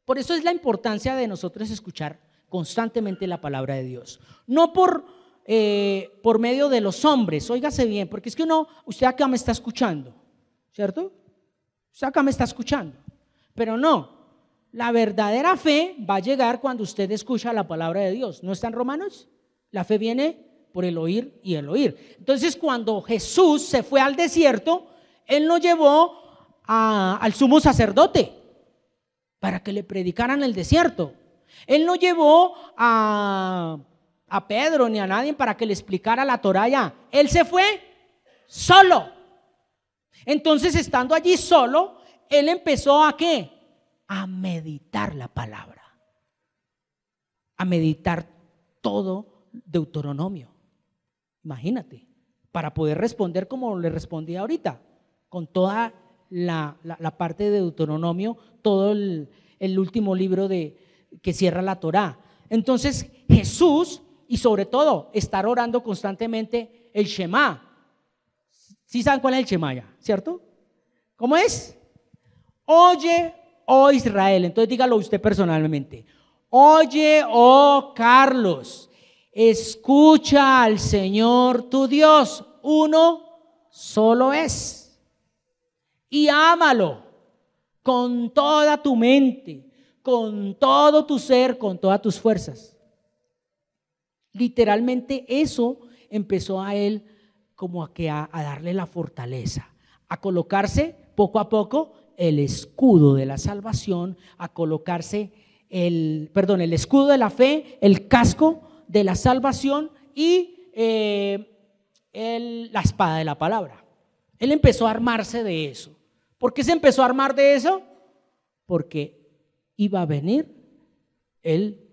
por eso es la importancia de nosotros escuchar constantemente la palabra de Dios. No por medio de los hombres, óigase bien, porque es que usted acá me está escuchando, ¿cierto? Usted acá me está escuchando, pero no, la verdadera fe va a llegar cuando usted escucha la palabra de Dios. ¿No está en Romanos? La fe viene por el oír y el oír. Entonces, cuando Jesús se fue al desierto, él no llevó al sumo sacerdote para que le predicaran el desierto. Él no llevó a Pedro ni a nadie para que le explicara la Torá ya. Él se fue solo. Entonces, estando allí solo, él empezó ¿a qué? A meditar la palabra, a meditar todo Deuteronomio. Imagínate, para poder responder como le respondí ahorita, con toda la parte de Deuteronomio, todo el último libro que cierra la Torá. Entonces Jesús, y sobre todo estar orando constantemente el Shema. ¿Sí saben cuál es el Shema ya? ¿Cierto? ¿Cómo es? Oye, oh Israel. Entonces dígalo usted personalmente. Oye, oh Carlos, escucha al Señor tu Dios, uno solo es, y ámalo con toda tu mente, con todo tu ser, con todas tus fuerzas. Literalmente eso empezó a él como a darle la fortaleza, a colocarse poco a poco el escudo de la salvación, a colocarse el escudo de la fe, el casco de la salvación y la espada de la palabra. Él empezó a armarse de eso. ¿Por qué se empezó a armar de eso? Porque iba a venir el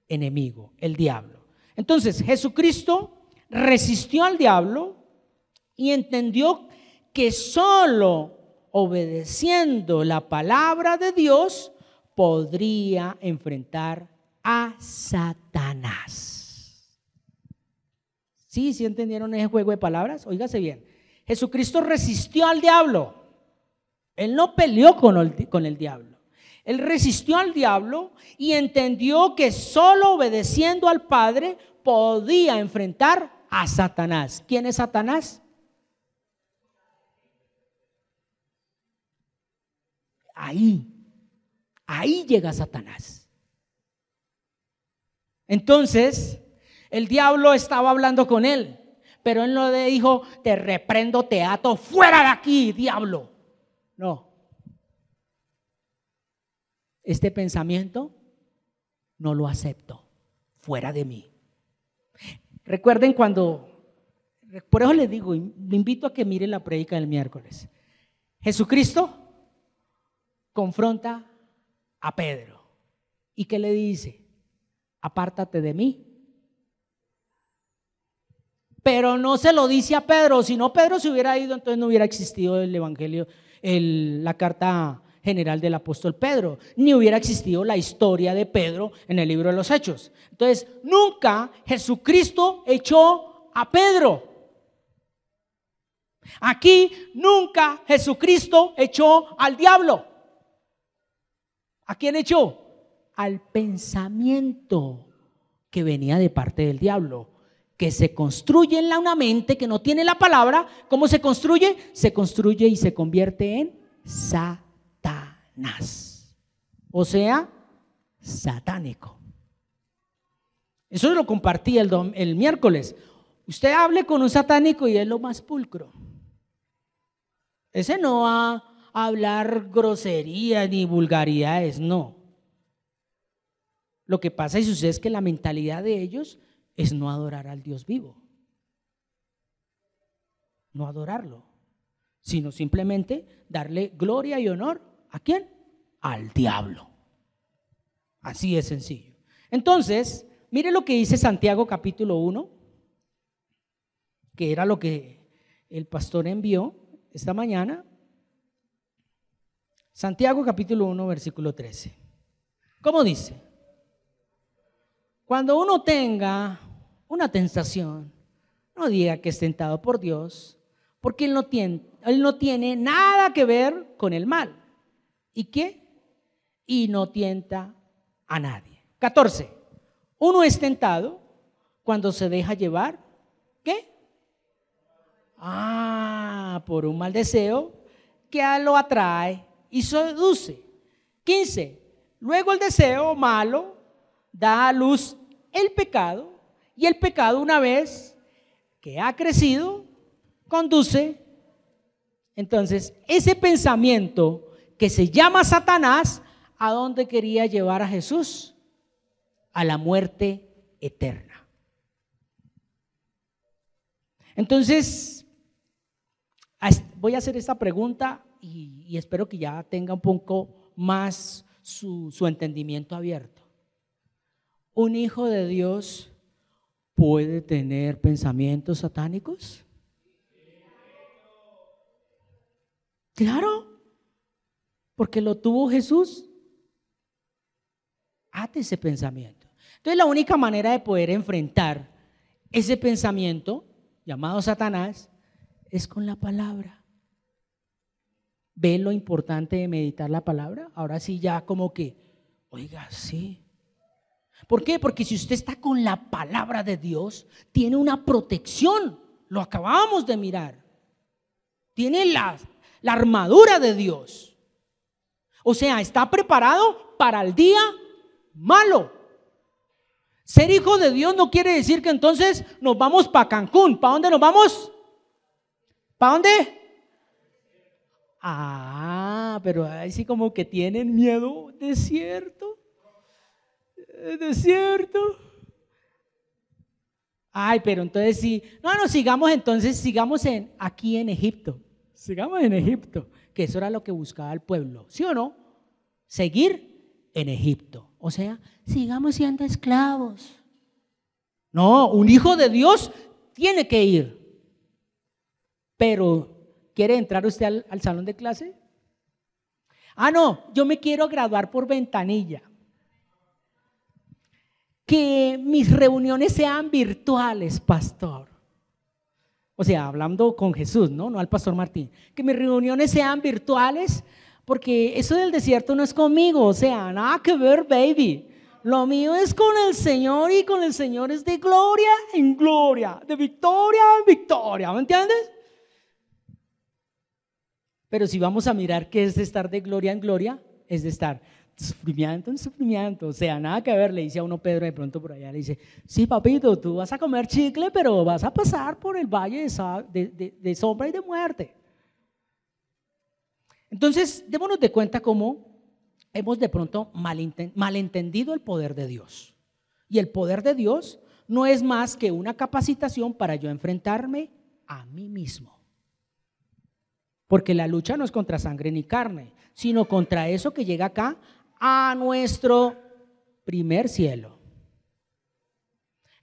enemigo, el diablo. Entonces Jesucristo resistió al diablo y entendió que solo obedeciendo la palabra de Dios podría enfrentar a Satanás. ¿Sí? ¿Sí entendieron ese juego de palabras? Óigase bien. Jesucristo resistió al diablo. Él no peleó con el diablo. Él resistió al diablo y entendió que solo obedeciendo al Padre podía enfrentar a Satanás. ¿Quién es Satanás? Ahí llega Satanás. Entonces, el diablo estaba hablando con él, pero él no le dijo: te reprendo, te ato, fuera de aquí, diablo. No. Este pensamiento no lo acepto, fuera de mí. Recuerden por eso les digo, le invito a que miren la prédica del miércoles. Jesucristo confronta a Pedro. ¿Y qué le dice? Apártate de mí. Pero no se lo dice a Pedro. Si no, Pedro se hubiera ido, entonces no hubiera existido el evangelio, la carta general del apóstol Pedro, ni hubiera existido la historia de Pedro en el libro de los Hechos. Entonces, nunca Jesucristo echó a Pedro. Aquí nunca Jesucristo echó al diablo. ¿A quién echó? Al pensamiento que venía de parte del diablo, que se construye en una mente que no tiene la palabra. ¿Cómo se construye? Se construye y se convierte en Satanás, o sea, satánico. Eso lo compartí el miércoles. Usted hable con un satánico y es lo más pulcro. Ese no va a hablar groserías ni vulgaridades, no. Lo que pasa y sucede es que la mentalidad de ellos es no adorar al Dios vivo, no adorarlo, sino simplemente darle gloria y honor. ¿A quién? Al diablo. Así es sencillo. Entonces, mire lo que dice Santiago capítulo 1, que era lo que el pastor envió esta mañana. Santiago capítulo 1, versículo 13. ¿Cómo dice? Cuando uno tenga una tentación, no diga que es tentado por Dios, porque Él no tiene nada que ver con el mal. ¿Y qué? Y no tienta a nadie. 14. Uno es tentado cuando se deja llevar, ¿qué? Por un mal deseo que lo atrae y seduce. 15. Luego el deseo malo da a luz el pecado, y el pecado, una vez que ha crecido, conduce. Entonces, ese pensamiento que se llama Satanás, ¿a dónde quería llevar a Jesús? A la muerte eterna. Entonces, voy a hacer esta pregunta y espero que ya tenga un poco más su entendimiento abierto. ¿Un hijo de Dios puede tener pensamientos satánicos? Claro, porque lo tuvo Jesús. Ate ese pensamiento. Entonces, la única manera de poder enfrentar ese pensamiento llamado Satanás es con la palabra. ¿Ve lo importante de meditar la palabra? Ahora sí, ya como que, oiga, sí. ¿Por qué? Porque si usted está con la palabra de Dios, tiene una protección. Lo acabamos de mirar. Tiene la armadura de Dios. O sea, está preparado para el día malo. Ser hijo de Dios no quiere decir que entonces nos vamos para Cancún. ¿Para dónde nos vamos? ¿Para dónde? Pero ahí sí como que tienen miedo. Desierto. Pero entonces sí. No, sigamos aquí en Egipto. Sigamos en Egipto, que eso era lo que buscaba el pueblo, ¿sí o no? Seguir en Egipto. O sea, sigamos siendo esclavos. No, un hijo de Dios tiene que ir. Pero, ¿quiere entrar usted al salón de clase? No, yo me quiero graduar por ventanilla. Que mis reuniones sean virtuales, pastor. O sea, hablando con Jesús, ¿no? No al pastor Martín. Que mis reuniones sean virtuales, porque eso del desierto no es conmigo, o sea, nada que ver, baby. Lo mío es con el Señor y con el Señor es de gloria en gloria, de victoria en victoria, ¿me entiendes? Pero si vamos a mirar qué es de estar de gloria en gloria, es de estar de sufrimiento en sufrimiento, o sea, nada que ver, le dice a uno Pedro de pronto por allá, le dice, sí papito, tú vas a comer chicle, pero vas a pasar por el valle de sombra y de muerte. Entonces, démonos de cuenta cómo hemos de pronto malentendido el poder de Dios. Y el poder de Dios no es más que una capacitación para yo enfrentarme a mí mismo. Porque la lucha no es contra sangre ni carne, sino contra eso que llega acá a nuestro primer cielo.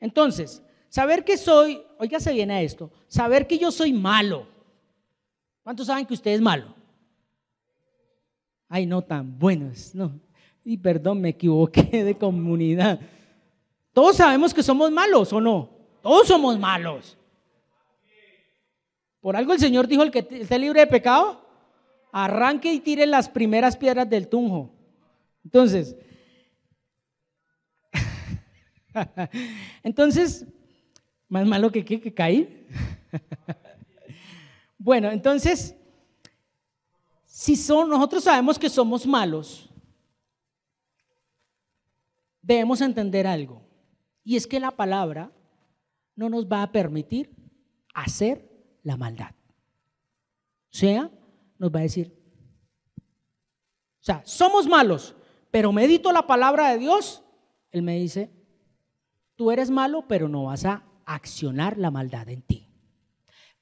Entonces, saber que soy, óigase bien a esto, saber que yo soy malo. ¿Cuántos saben que usted es malo? Ay, no tan buenos, no. Y perdón, me equivoqué de comunidad. Todos sabemos que somos malos, ¿o no? Todos somos malos. Por algo el Señor dijo: el que esté libre de pecado, arranque y tire las primeras piedras del tunjo. Entonces, más malo que caí. Bueno, entonces, nosotros sabemos que somos malos, debemos entender algo, y es que la palabra no nos va a permitir hacer la maldad. O sea, nos va a decir, o sea, somos malos, pero medito la palabra de Dios, Él me dice, tú eres malo, pero no vas a accionar la maldad en ti.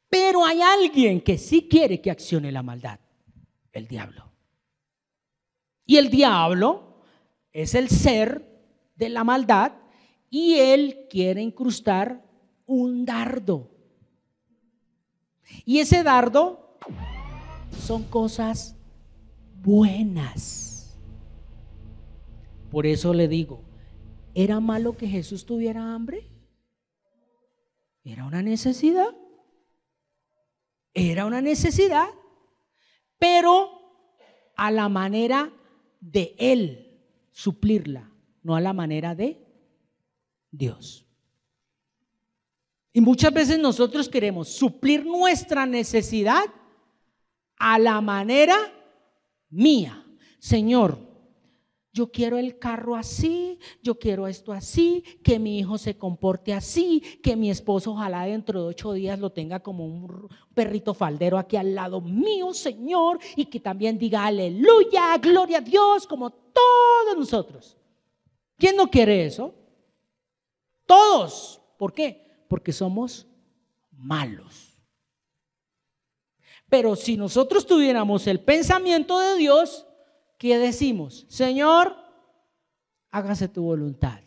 Pero hay alguien que sí quiere que accione la maldad: el diablo. Y el diablo es el ser de la maldad y él quiere incrustar un dardo. Y ese dardo son cosas buenas. Por eso le digo, ¿era malo que Jesús tuviera hambre? Era una necesidad. Era una necesidad, pero a la manera de Él suplirla, no a la manera de Dios. Y muchas veces nosotros queremos suplir nuestra necesidad a la manera mía. Señor, yo quiero el carro así, yo quiero esto así, que mi hijo se comporte así, que mi esposo ojalá dentro de 8 días lo tenga como un perrito faldero aquí al lado mío, Señor, y que también diga aleluya, gloria a Dios, como todos nosotros. ¿Quién no quiere eso? Todos. ¿Por qué? Porque somos malos. Pero si nosotros tuviéramos el pensamiento de Dios, ¿qué decimos? Señor, hágase tu voluntad,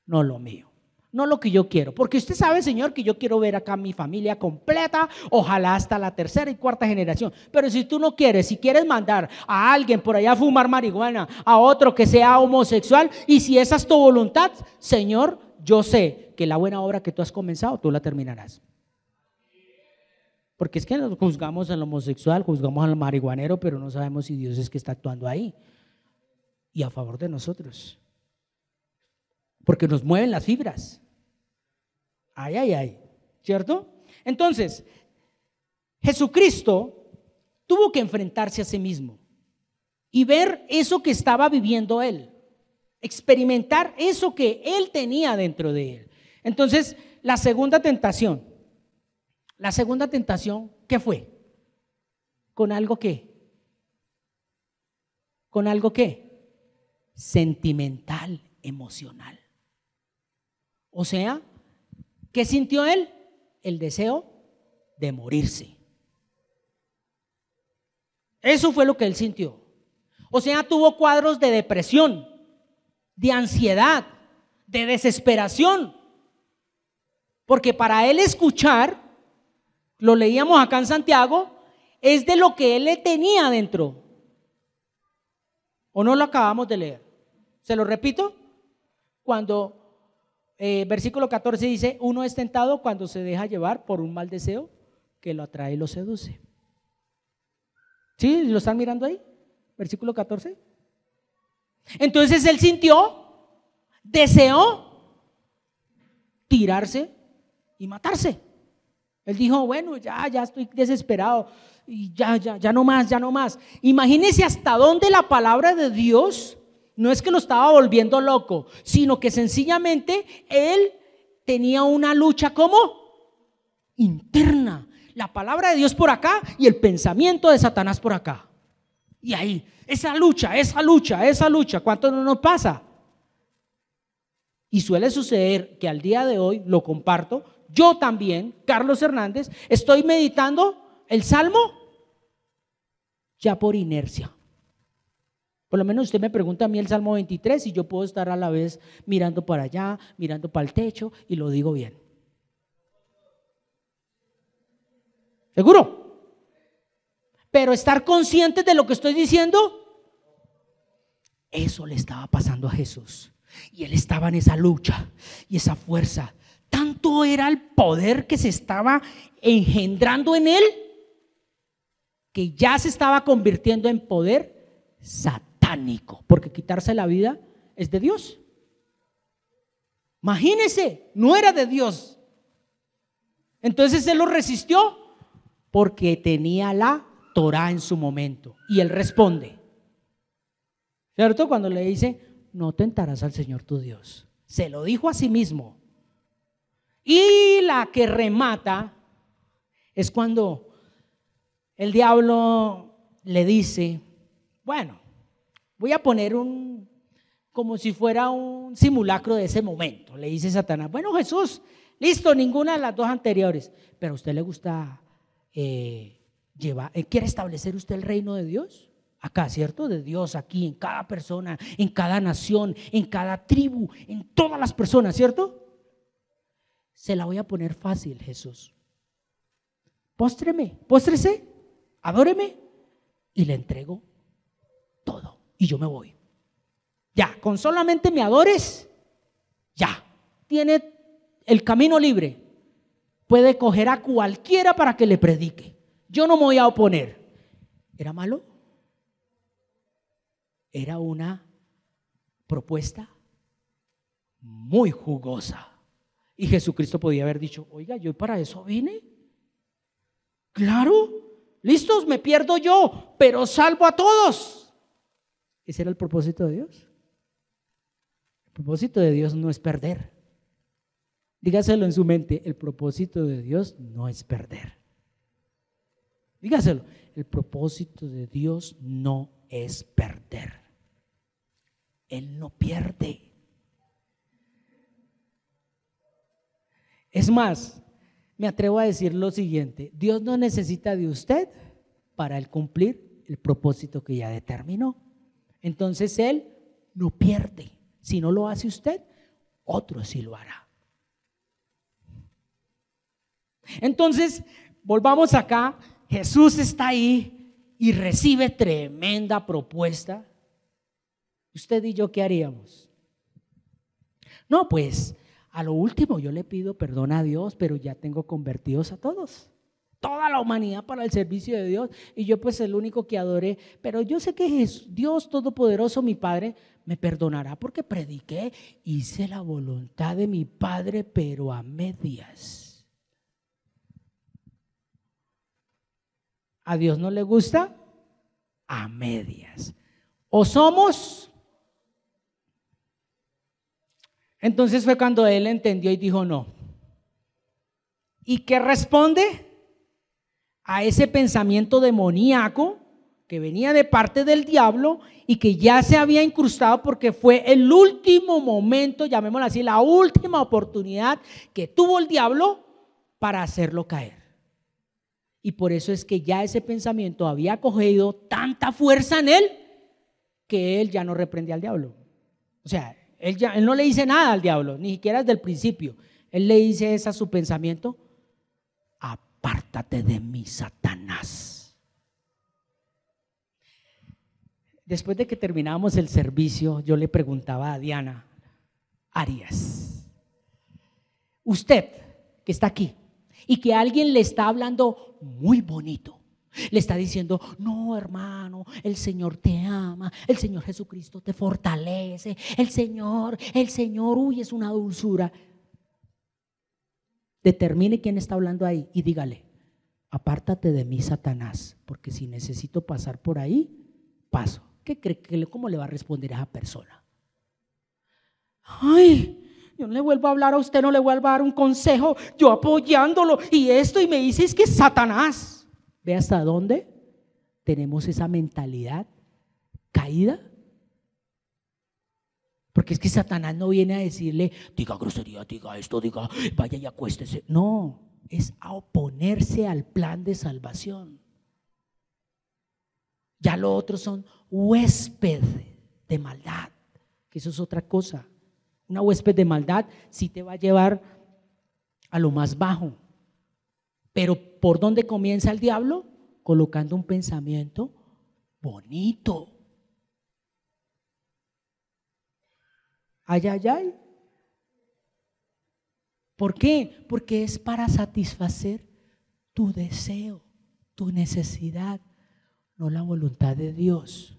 no lo mío, no lo que yo quiero. Porque usted sabe, Señor, que yo quiero ver acá mi familia completa, ojalá hasta la 3ª y 4ª generación. Pero si tú no quieres, si quieres mandar a alguien por allá a fumar marihuana, a otro que sea homosexual, y si esa es tu voluntad, Señor, yo sé que la buena obra que tú has comenzado, tú la terminarás. Porque es que nos juzgamos al homosexual, juzgamos al marihuanero, pero no sabemos si Dios es que está actuando ahí y a favor de nosotros. Porque nos mueven las fibras. Ay, ay, ay, ¿cierto? Entonces, Jesucristo tuvo que enfrentarse a sí mismo y ver eso que estaba viviendo Él, experimentar eso que Él tenía dentro de Él. Entonces, la segunda tentación, ¿qué fue? ¿Con algo qué? ¿Con algo qué? Sentimental, emocional. O sea, ¿qué sintió él? El deseo de morirse. Eso fue lo que él sintió. O sea, tuvo cuadros de depresión, de ansiedad, de desesperación. Porque para él escuchar, lo leíamos acá en Santiago, es de lo que él le tenía dentro. ¿O no lo acabamos de leer? ¿Se lo repito? Cuando versículo 14 dice, uno es tentado cuando se deja llevar por un mal deseo que lo atrae y lo seduce. ¿Sí? ¿Lo están mirando ahí? Versículo 14. Entonces él sintió, deseó tirarse y matarse. Él dijo, bueno, ya estoy desesperado y ya no más, ya no más. Imagínense hasta dónde la palabra de Dios no es que lo estaba volviendo loco, sino que sencillamente él tenía una lucha como interna. La palabra de Dios por acá y el pensamiento de Satanás por acá. Y ahí, esa lucha, ¿cuánto no nos pasa? Y suele suceder que al día de hoy, lo comparto, yo también, Carlos Hernández, estoy meditando el Salmo ya por inercia. Por lo menos usted me pregunta a mí el Salmo 23 y yo puedo estar a la vez mirando para allá, mirando para el techo y lo digo bien. ¿Seguro? Pero estar consciente de lo que estoy diciendo, eso le estaba pasando a Jesús. Y él estaba en esa lucha y esa fuerza. Tanto era el poder que se estaba engendrando en él, que ya se estaba convirtiendo en poder satánico, porque quitarse la vida es de Dios. Imagínese, no era de Dios. Entonces él lo resistió porque tenía la Torá en su momento. Y él responde, ¿cierto? Cuando le dice, no tentarás al Señor tu Dios. Se lo dijo a sí mismo. Y la que remata es cuando el diablo le dice, bueno, voy a poner como si fuera un simulacro de ese momento. Le dice Satanás, bueno, Jesús, listo, ninguna de las dos anteriores, pero a usted le gusta ¿quiere establecer usted el reino de Dios? Acá, ¿cierto? De Dios aquí, en cada persona, en cada nación, en cada tribu, en todas las personas, ¿cierto? Se la voy a poner fácil, Jesús. Póstrese, adóreme y le entrego todo y yo me voy. Ya, con solamente me adores, ya, tiene el camino libre. Puede coger a cualquiera para que le predique. Yo no me voy a oponer. ¿Era malo? Era una propuesta muy jugosa. Y Jesucristo podía haber dicho, oiga, yo para eso vine. Claro, listos, me pierdo yo, pero salvo a todos. ¿Ese era el propósito de Dios? El propósito de Dios no es perder. Dígaselo en su mente, el propósito de Dios no es perder. Dígaselo, el propósito de Dios no es perder. Él no pierde. Es más, me atrevo a decir lo siguiente, Dios no necesita de usted para él cumplir el propósito que ya determinó. Entonces Él no pierde. Si no lo hace usted, otro sí lo hará. Entonces, volvamos acá. Jesús está ahí y recibe tremenda propuesta. ¿Usted y yo qué haríamos? No, pues a lo último yo le pido perdón a Dios, pero ya tengo convertidos a todos, toda la humanidad para el servicio de Dios, y yo pues el único que adoré, pero yo sé que Dios Todopoderoso, mi Padre, me perdonará porque prediqué, hice la voluntad de mi Padre, pero a medias. ¿A Dios no le gusta? A medias. O somos. Entonces fue cuando él entendió y dijo no. ¿Y qué responde a ese pensamiento demoníaco que venía de parte del diablo y que ya se había incrustado porque fue el último momento, llamémoslo así, la última oportunidad que tuvo el diablo para hacerlo caer? Y por eso es que ya ese pensamiento había cogido tanta fuerza en él que él ya no reprende al diablo. O sea, él no le dice nada al diablo, ni siquiera desde el principio. Él le dice a su pensamiento: apártate de mí, Satanás. Después de que terminamos el servicio, yo le preguntaba a Diana Arias, usted que está aquí y que alguien le está hablando muy bonito, le está diciendo: no, hermano, el Señor te ama, el Señor Jesucristo te fortalece, el Señor, uy, es una dulzura. Determine quién está hablando ahí y dígale: apártate de mí, Satanás, porque si necesito pasar por ahí, paso. ¿Qué cree? ¿Cómo le va a responder a esa persona? Ay, yo no le vuelvo a hablar a usted, no le vuelvo a dar un consejo, yo apoyándolo y esto, y me dices que es Satanás. ¿Ve hasta dónde tenemos esa mentalidad caída? Porque es que Satanás no viene a decirle: diga grosería, diga esto, diga vaya y acuéstese. No, es a oponerse al plan de salvación. Ya lo otro son huésped de maldad, que eso es otra cosa. Una huésped de maldad sí te va a llevar a lo más bajo. Pero ¿por dónde comienza el diablo? Colocando un pensamiento bonito. Ay, ay, ay. ¿Por qué? Porque es para satisfacer tu deseo, tu necesidad, no la voluntad de Dios.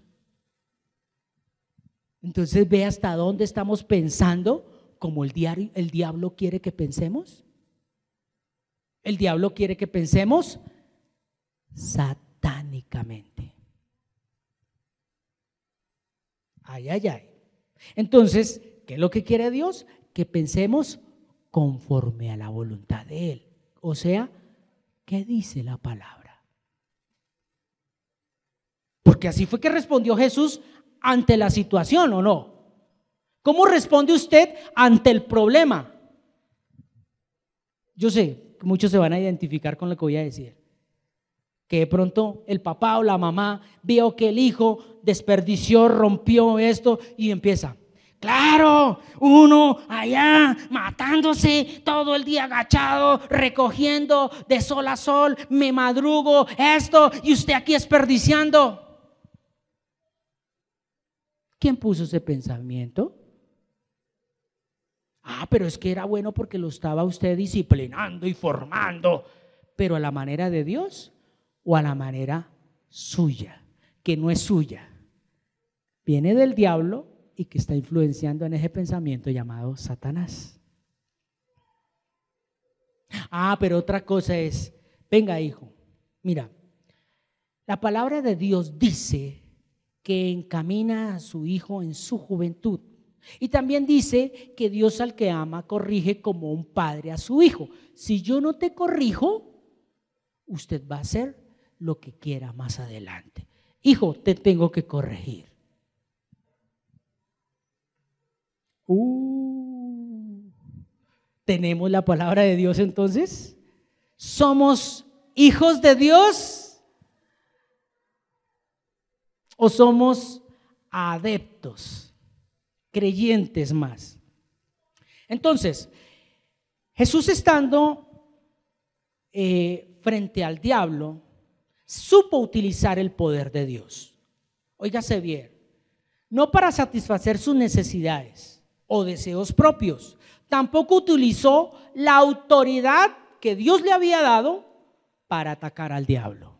Entonces ve hasta dónde estamos pensando como el diablo quiere que pensemos. El diablo quiere que pensemos satánicamente. Ay, ay, ay. Entonces, ¿qué es lo que quiere Dios? Que pensemos conforme a la voluntad de Él. O sea, ¿qué dice la palabra? Porque así fue que respondió Jesús ante la situación, ¿o no? ¿Cómo responde usted ante el problema? Yo sé que muchos se van a identificar con lo que voy a decir. Que de pronto el papá o la mamá vio que el hijo desperdició, rompió esto y empieza: claro, uno allá matándose todo el día agachado, recogiendo de sol a sol, me madrugo esto y usted aquí desperdiciando. ¿Quién puso ese pensamiento? Pero es que era bueno porque lo estaba usted disciplinando y formando, pero a la manera de Dios o a la manera suya, que no es suya, viene del diablo y que está influenciando en ese pensamiento llamado Satanás. Pero otra cosa es: venga, hijo, mira, la palabra de Dios dice que encamina a su hijo en su juventud. Y también dice que Dios al que ama corrige como un padre a su hijo. Si yo no te corrijo, usted va a hacer lo que quiera más adelante. Hijo, te tengo que corregir. ¿Tenemos la palabra de Dios entonces? ¿Somos hijos de Dios o somos adeptos, creyentes más? Entonces, Jesús, estando frente al diablo, supo utilizar el poder de Dios. Óigase bien, no para satisfacer sus necesidades o deseos propios, tampoco utilizó la autoridad que Dios le había dado para atacar al diablo.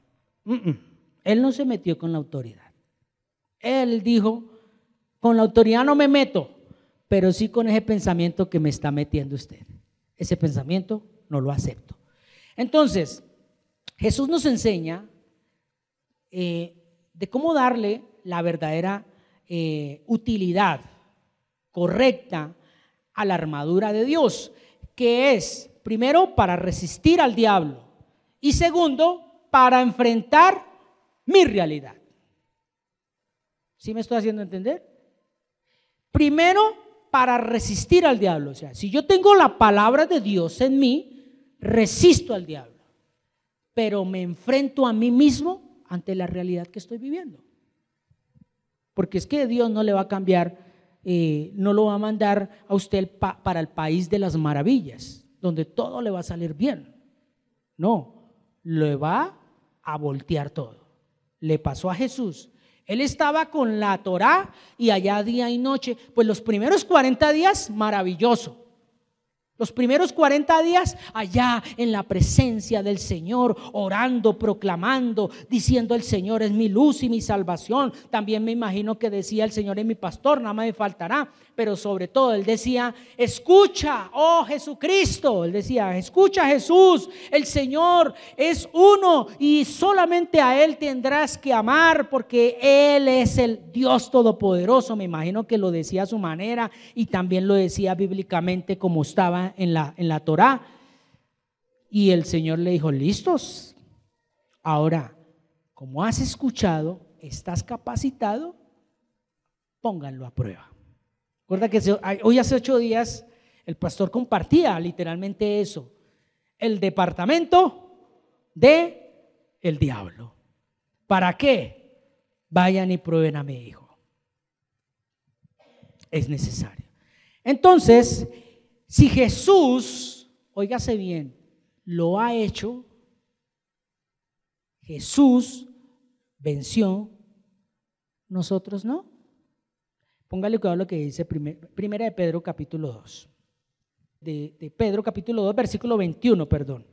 Él no se metió con la autoridad. Él dijo: con la autoridad no me meto, pero sí con ese pensamiento que me está metiendo usted. Ese pensamiento no lo acepto. Entonces, Jesús nos enseña de cómo darle la verdadera utilidad correcta a la armadura de Dios, que es, primero, para resistir al diablo y segundo, para enfrentar mi realidad. ¿Sí me estoy haciendo entender? Primero, para resistir al diablo. O sea, si yo tengo la palabra de Dios en mí, resisto al diablo, pero me enfrento a mí mismo ante la realidad que estoy viviendo. Porque es que Dios no le va a cambiar, no lo va a mandar a usted para el país de las maravillas, donde todo le va a salir bien. No, le va a voltear todo. Le pasó a Jesús. Él estaba con la Torá y allá día y noche, pues los primeros 40 días maravilloso. Los primeros 40 días allá en la presencia del Señor, orando, proclamando, diciendo: el Señor es mi luz y mi salvación. También me imagino que decía: el Señor es mi pastor, nada me faltará. Pero sobre todo él decía: escucha, oh Jesucristo. Él decía: escucha, Jesús, el Señor es uno y solamente a Él tendrás que amar, porque Él es el Dios todopoderoso. Me imagino que lo decía a su manera y también lo decía bíblicamente como estaba en la Torá. Y el Señor le dijo: listos, ahora, como has escuchado, estás capacitado, pónganlo a prueba. Recuerda que hoy hace 8 días el pastor compartía literalmente eso: el departamento del diablo. ¿Para qué? Vayan y prueben a mi hijo. Es necesario. Entonces, si Jesús, óigase bien, lo ha hecho, Jesús venció, nosotros no. Póngale cuidado lo que dice primera de Pedro capítulo 2. De Pedro capítulo 2 versículo 21, perdón.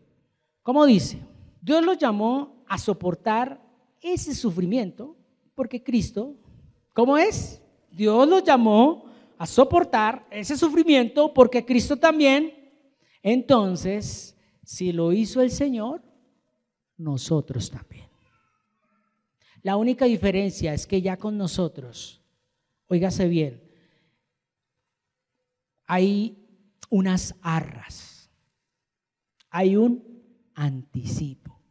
¿Cómo dice? Dios los llamó a soportar ese sufrimiento porque Cristo, ¿cómo es? Dios los llamó a soportar ese sufrimiento porque Cristo también. Entonces, si lo hizo el Señor, nosotros también. La única diferencia es que ya con nosotros, óigase bien, hay unas arras, hay un anticipo.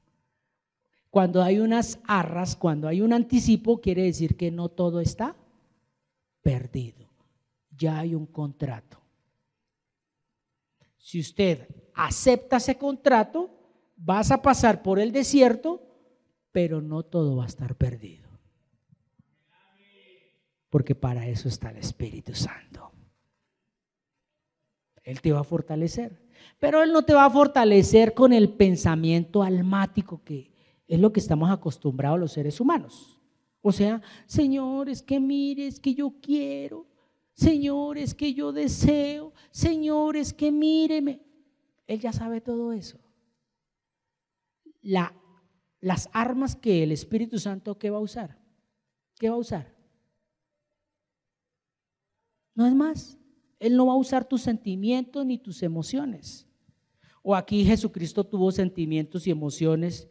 Cuando hay unas arras, cuando hay un anticipo, quiere decir que no todo está perdido. Ya hay un contrato. Si usted acepta ese contrato, vas a pasar por el desierto, pero no todo va a estar perdido. Porque para eso está el Espíritu Santo. Él te va a fortalecer, pero Él no te va a fortalecer con el pensamiento almático que es lo que estamos acostumbrados los seres humanos. O sea: Señor, es que mire, es que yo quiero, Señor, es que yo deseo, Señor, es que míreme. Él ya sabe todo eso. Las armas que el Espíritu Santo, ¿qué va a usar? ¿Qué va a usar? No es más. Él no va a usar tus sentimientos ni tus emociones. O aquí Jesucristo tuvo sentimientos y emociones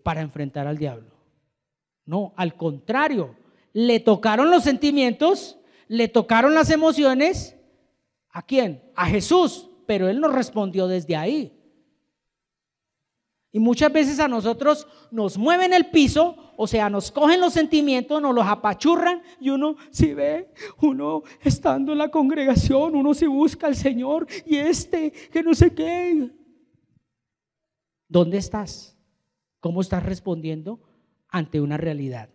para enfrentar al diablo. No, al contrario, le tocaron los sentimientos, le tocaron las emociones. ¿A quién? A Jesús, pero Él no respondió desde ahí. Y muchas veces a nosotros nos mueven el piso, o sea, nos cogen los sentimientos, nos los apachurran y uno si ve, uno estando en la congregación, uno si busca al Señor y que no sé qué. ¿Dónde estás? ¿Cómo estás respondiendo ante una realidad?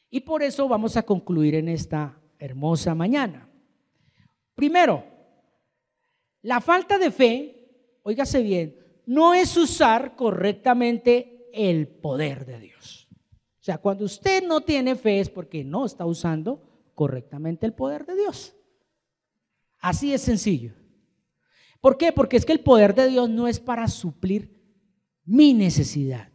Y por eso vamos a concluir en esta hermosa mañana. Primero, la falta de fe, óigase bien, no es usar correctamente el poder de Dios. O sea, cuando usted no tiene fe es porque no está usando correctamente el poder de Dios. Así es sencillo. ¿Por qué? Porque es que el poder de Dios no es para suplir mi necesidad,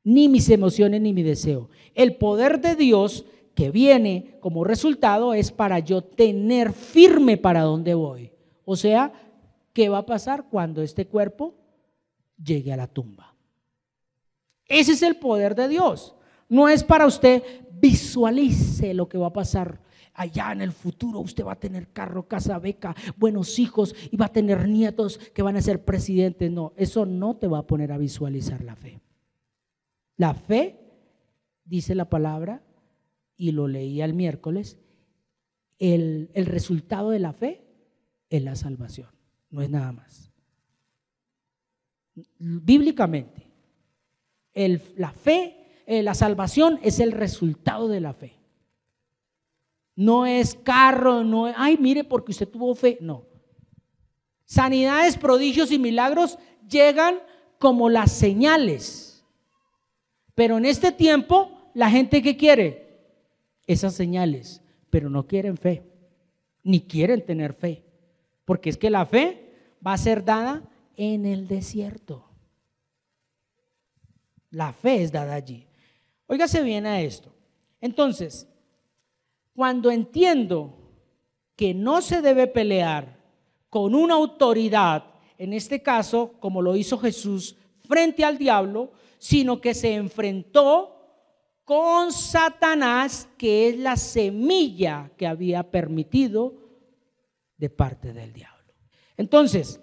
ni mis emociones, ni mi deseo. El poder de Dios que viene como resultado es para yo tener firme para dónde voy. O sea, ¿qué va a pasar cuando este cuerpo llegue a la tumba? Ese es el poder de Dios. No es para usted visualice lo que va a pasar allá en el futuro. Usted va a tener carro, casa, beca, buenos hijos y va a tener nietos que van a ser presidentes. No, eso no te va a poner a visualizar la fe. La fe, dice la palabra, y lo leí el miércoles, el resultado de la fe es la salvación. No es nada más. Bíblicamente, la fe, la salvación es el resultado de la fe. No es carro, no es, ay, mire, porque usted tuvo fe. No. Sanidades, prodigios y milagros llegan como las señales. Pero en este tiempo, la gente ¿qué quiere? Esas señales, pero no quieren fe, ni quieren tener fe. porque es que la fe va a ser dada en el desierto. La fe es dada allí. Óigase bien a esto. Entonces, cuando entiendo que no se debe pelear con una autoridad, en este caso, como lo hizo Jesús frente al diablo, sino que se enfrentó con Satanás, que es la semilla que había permitido de parte del diablo. Entonces,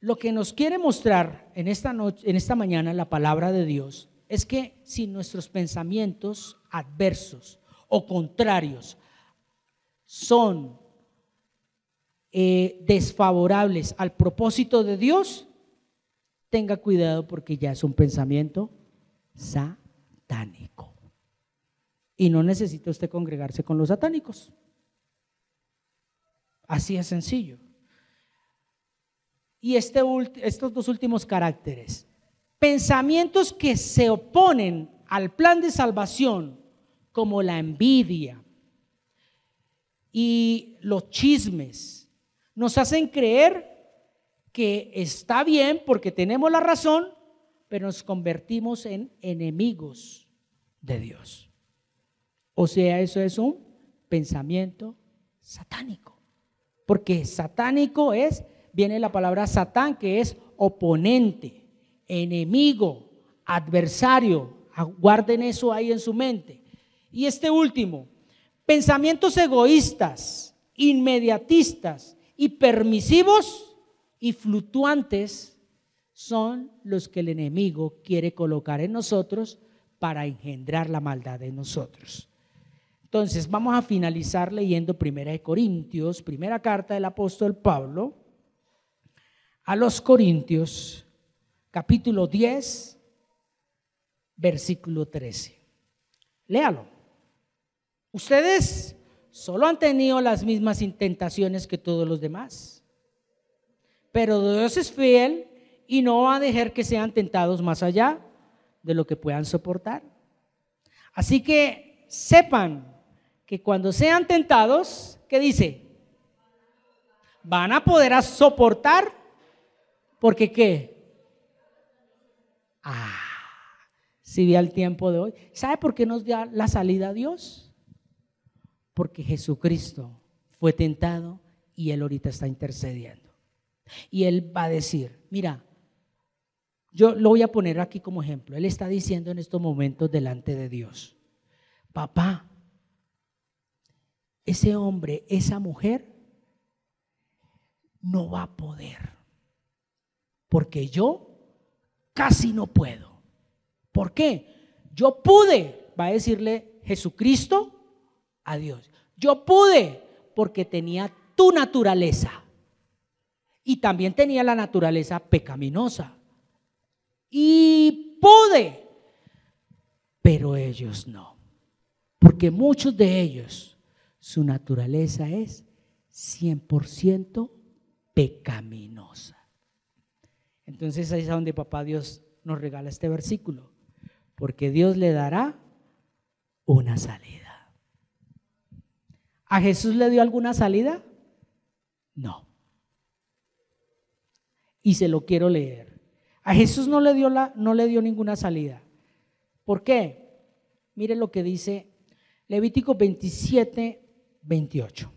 lo que nos quiere mostrar en esta noche, en esta mañana, la palabra de Dios, es que si nuestros pensamientos adversos o contrarios son desfavorables al propósito de Dios, tenga cuidado, porque ya es un pensamiento satánico. Y no necesita usted congregarse con los satánicos. Así es sencillo. Y estos dos últimos caracteres, pensamientos que se oponen al plan de salvación, como la envidia y los chismes, nos hacen creer que está bien porque tenemos la razón, pero nos convertimos en enemigos de Dios. O sea, eso es un pensamiento satánico, porque satánico viene la palabra Satán, que es oponente, enemigo, adversario. Guarden eso ahí en su mente. Y este último, pensamientos egoístas, inmediatistas y permisivos y fluctuantes son los que el enemigo quiere colocar en nosotros para engendrar la maldad en nosotros. Entonces vamos a finalizar leyendo 1 Corintios, primera carta del apóstol Pablo a los Corintios, capítulo 10, versículo 13. Léalo. Ustedes solo han tenido las mismas tentaciones que todos los demás, pero Dios es fiel y no va a dejar que sean tentados más allá de lo que puedan soportar. Así que sepan que cuando sean tentados, ¿qué dice? Van a poder soportar, porque ¿qué? Si ve al tiempo de hoy, ¿sabe por qué nos da la salida a Dios? Porque Jesucristo fue tentado y Él ahorita está intercediendo. Y Él va a decir, mira, yo lo voy a poner aquí como ejemplo. Él está diciendo en estos momentos delante de Dios: papá, ese hombre, esa mujer no va a poder, porque yo casi no puedo. ¿Por qué? Yo pude, va a decirle Jesucristo a Dios. Yo pude porque tenía tu naturaleza y también tenía la naturaleza pecaminosa. Y pude, pero ellos no, porque muchos de ellos, su naturaleza es 100% pecaminosa. Entonces ahí es donde papá Dios nos regala este versículo, porque Dios le dará una salida. ¿A Jesús le dio alguna salida? No. Y se lo quiero leer. A Jesús no le dio ninguna salida. ¿Por qué? Mire lo que dice Levítico 27, 28.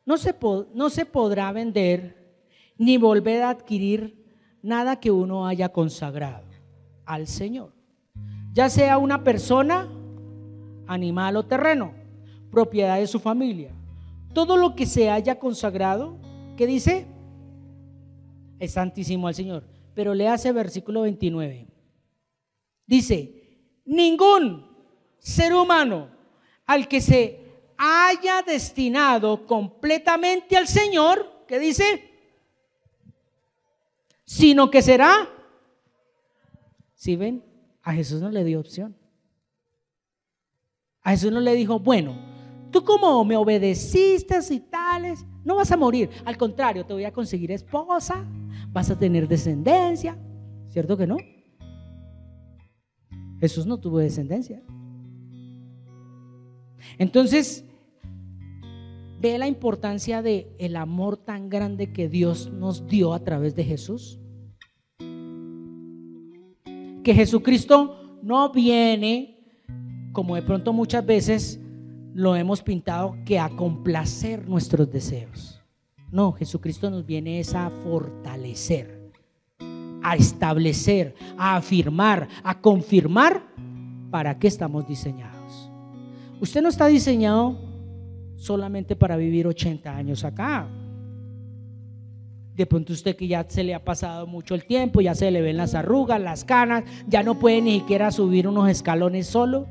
No se podrá vender ni volver a adquirir nada que uno haya consagrado al Señor, ya sea una persona, animal o terreno, propiedad de su familia. Todo lo que se haya consagrado, ¿qué dice? Es santísimo al Señor. Pero lea ese versículo 29. Dice: ningún ser humano al que se haya destinado completamente al Señor, ¿qué dice? Sino que será. ¿Sí ven? A Jesús no le dio opción. A Jesús no le dijo, bueno, tú como me obedeciste y tales, no vas a morir. Al contrario, te voy a conseguir esposa, vas a tener descendencia. ¿Cierto que no? Jesús no tuvo descendencia. Entonces, ¿Ve la importancia de el amor tan grande que Dios nos dio a través de Jesús? Que Jesucristo no viene, como de pronto muchas veces lo hemos pintado, que a complacer nuestros deseos. No, Jesucristo nos viene es a fortalecer, a establecer, a afirmar, a confirmar para qué estamos diseñados. Usted no está diseñado solamente para vivir 80 años acá. De pronto usted que ya se le ha pasado mucho el tiempo, ya se le ven las arrugas, las canas, ya no puede ni siquiera subir unos escalones solo.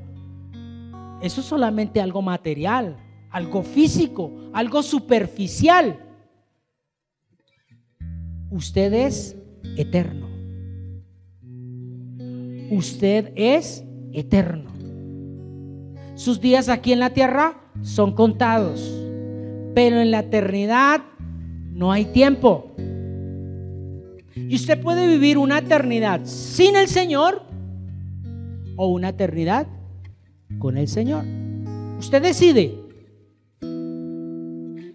Eso es solamente algo material, algo físico, algo superficial. Usted es eterno. Usted es eterno. Sus días aquí en la tierra son contados, pero en la eternidad no hay tiempo. Y usted puede vivir una eternidad sin el Señor o una eternidad con el Señor. Usted decide.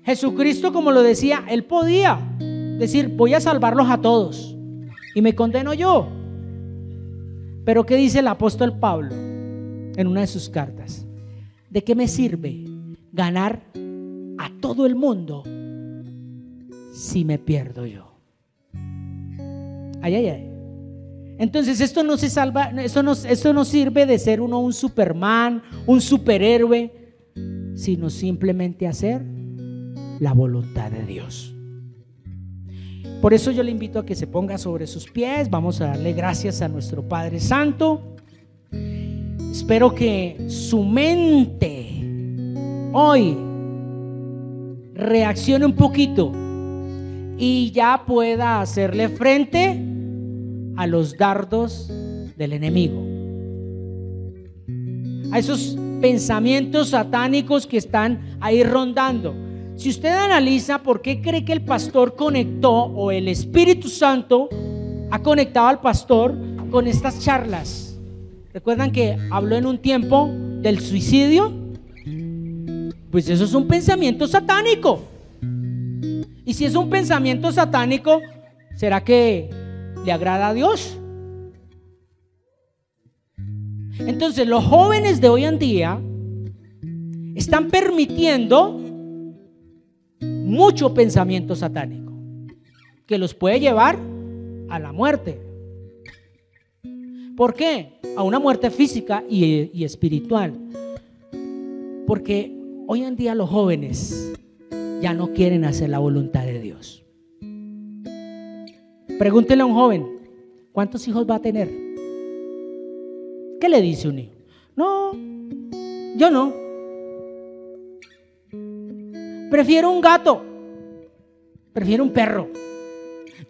Jesucristo, como lo decía, Él podía decir: voy a salvarlos a todos y me condeno yo. Pero ¿qué dice el apóstol Pablo en una de sus cartas? ¿De qué me sirve ganar a todo el mundo si me pierdo yo? Ay, ay, ay. Entonces esto no se salva, esto no sirve de ser uno un Superman, un superhéroe, sino simplemente hacer la voluntad de Dios. Por eso yo le invito a que se ponga sobre sus pies. Vamos a darle gracias a nuestro Padre Santo. Espero que su mente hoy reaccione un poquito y ya pueda hacerle frente a los dardos del enemigo, a esos pensamientos satánicos que están ahí rondando. Si usted analiza por qué cree que el pastor conectó, o el Espíritu Santo ha conectado al pastor con estas charlas, ¿recuerdan que habló en un tiempo del suicidio? Pues eso es un pensamiento satánico. Y si es un pensamiento satánico, ¿será que le agrada a Dios? Entonces los jóvenes de hoy en día están permitiendo mucho pensamiento satánico que los puede llevar a la muerte. ¿Por qué? A una muerte física y espiritual. Porque hoy en día los jóvenes ya no quieren hacer la voluntad de Dios. Pregúntele a un joven: ¿cuántos hijos va a tener? ¿Qué le dice un hijo? No, yo no. Prefiero un gato, prefiero un perro.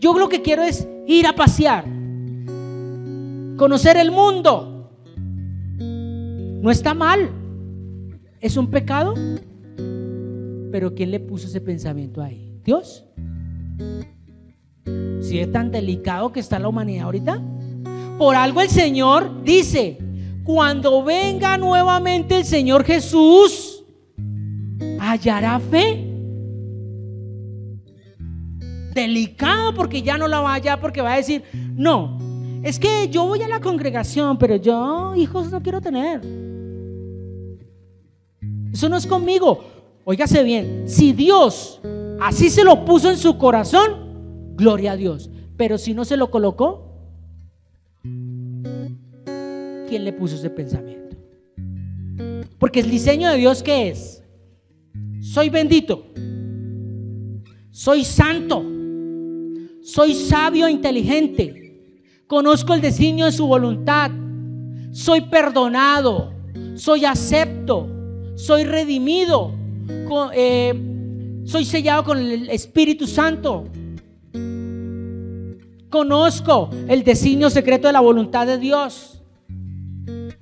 Yo lo que quiero es ir a pasear, conocer el mundo. No está mal, es un pecado, pero ¿quién le puso ese pensamiento ahí? ¿Dios? Si es tan delicado que está la humanidad ahorita. Por algo el Señor dice: cuando venga nuevamente el Señor Jesús, ¿hallará fe? Delicado, porque ya no la va a hallar, porque va a decir: no, es que yo voy a la congregación, pero yo hijos no quiero tener. Eso no es conmigo. Óigase bien, si Dios así se lo puso en su corazón, gloria a Dios. Pero si no se lo colocó, ¿quién le puso ese pensamiento? Porque el diseño de Dios, ¿qué es? Soy bendito, soy santo, soy sabio e inteligente, conozco el designio de su voluntad, soy perdonado, soy acepto, soy redimido, soy sellado con el Espíritu Santo, conozco el designio secreto de la voluntad de Dios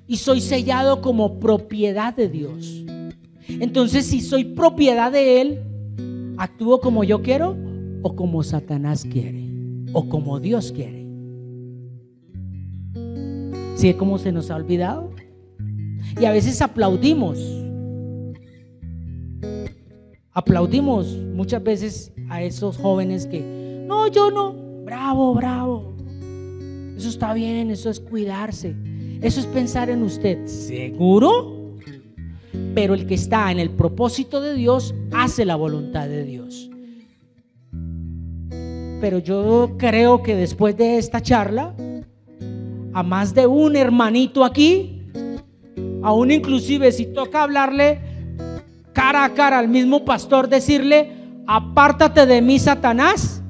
y soy sellado como propiedad de Dios. Entonces, si soy propiedad de Él, ¿actúo como yo quiero o como Satanás quiere o como Dios quiere? ¿Sí es como se nos ha olvidado? Y a veces aplaudimos Aplaudimos muchas veces a esos jóvenes que, no, yo no, bravo, bravo. Eso está bien, eso es cuidarse, eso es pensar en usted. ¿Seguro? Pero el que está en el propósito de Dios hace la voluntad de Dios. Pero yo creo que después de esta charla, a más de un hermanito aquí, aún inclusive si toca hablarle cara a cara al mismo pastor, decirle: apártate de mí, Satanás,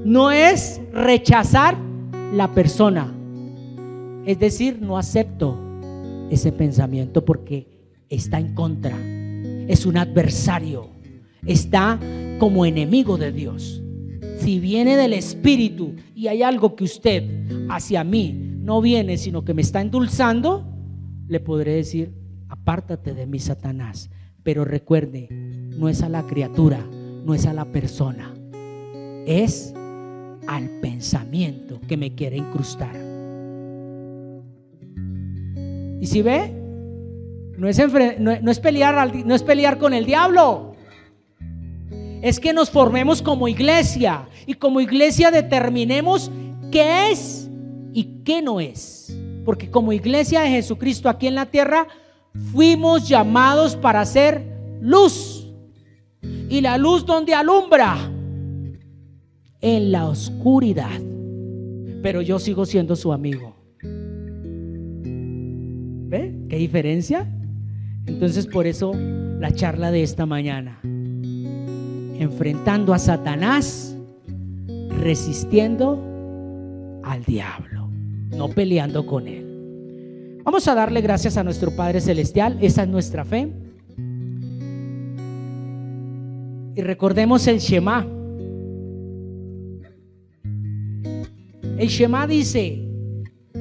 no es rechazar la persona, es decir, no acepto ese pensamiento porque está en contra, es un adversario, está como enemigo de Dios. Si viene del Espíritu y hay algo que usted hacia mí no viene, sino que me está endulzando, le podré decir: apártate de mí, Satanás. Pero recuerde, no es a la criatura, no es a la persona, es al pensamiento que me quiere incrustar. Y si ve, no es pelear con el diablo, es que nos formemos como iglesia y como iglesia determinemos qué es y qué no es. Porque como iglesia de Jesucristo aquí en la tierra fuimos llamados para ser luz. ¿Y la luz dónde alumbra? En la oscuridad. Pero yo sigo siendo su amigo. ¿Ve? ¿Qué diferencia? Entonces por eso la charla de esta mañana: enfrentando a Satanás, resistiendo al diablo, no peleando con él. Vamos a darle gracias a nuestro Padre Celestial. Esa es nuestra fe. Y recordemos el Shema. El Shema dice,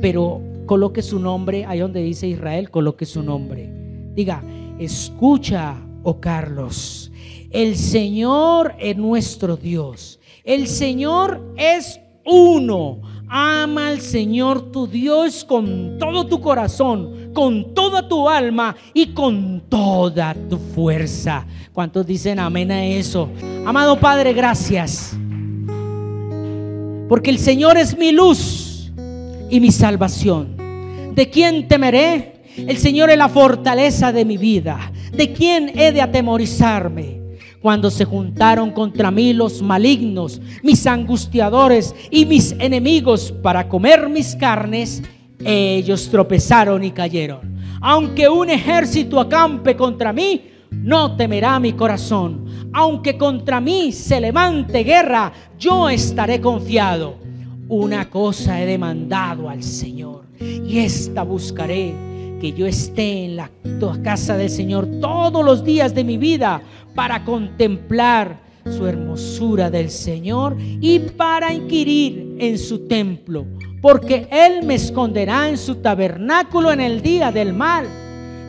pero coloque su nombre, ahí donde dice Israel, coloque su nombre. Diga: escucha, oh Carlos, el Señor es nuestro Dios. El Señor es uno. Ama al Señor tu Dios con todo tu corazón, con toda tu alma y con toda tu fuerza. ¿Cuántos dicen amén a eso? Amado Padre, gracias, porque el Señor es mi luz y mi salvación. ¿De quién temeré? El Señor es la fortaleza de mi vida. ¿De quién he de atemorizarme? Cuando se juntaron contra mí los malignos, mis angustiadores y mis enemigos para comer mis carnes, ellos tropezaron y cayeron. Aunque un ejército acampe contra mí, no temerá mi corazón. Aunque contra mí se levante guerra, yo estaré confiado. Una cosa he demandado al Señor, y esta buscaré: que yo esté en la casa del Señor todos los días de mi vida, para contemplar su hermosura del Señor y para inquirir en su templo, porque Él me esconderá en su tabernáculo en el día del mal,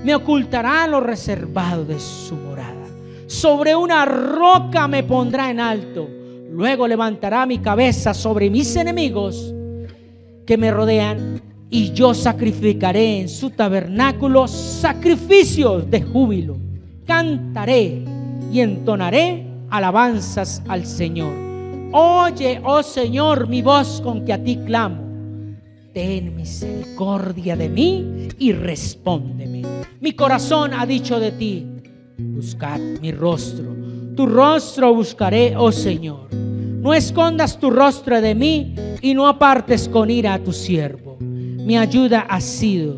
me ocultará lo reservado de su morada. Sobre una roca me pondrá en alto, luego levantará mi cabeza sobre mis enemigos que me rodean, y yo sacrificaré en su tabernáculo sacrificios de júbilo. Cantaré y entonaré alabanzas al Señor. Oye, oh Señor, mi voz con que a ti clamo. Ten misericordia de mí y respóndeme. Mi corazón ha dicho de ti: buscad mi rostro. Tu rostro buscaré, oh Señor. No escondas tu rostro de mí y no apartes con ira a tu siervo. Mi ayuda has sido.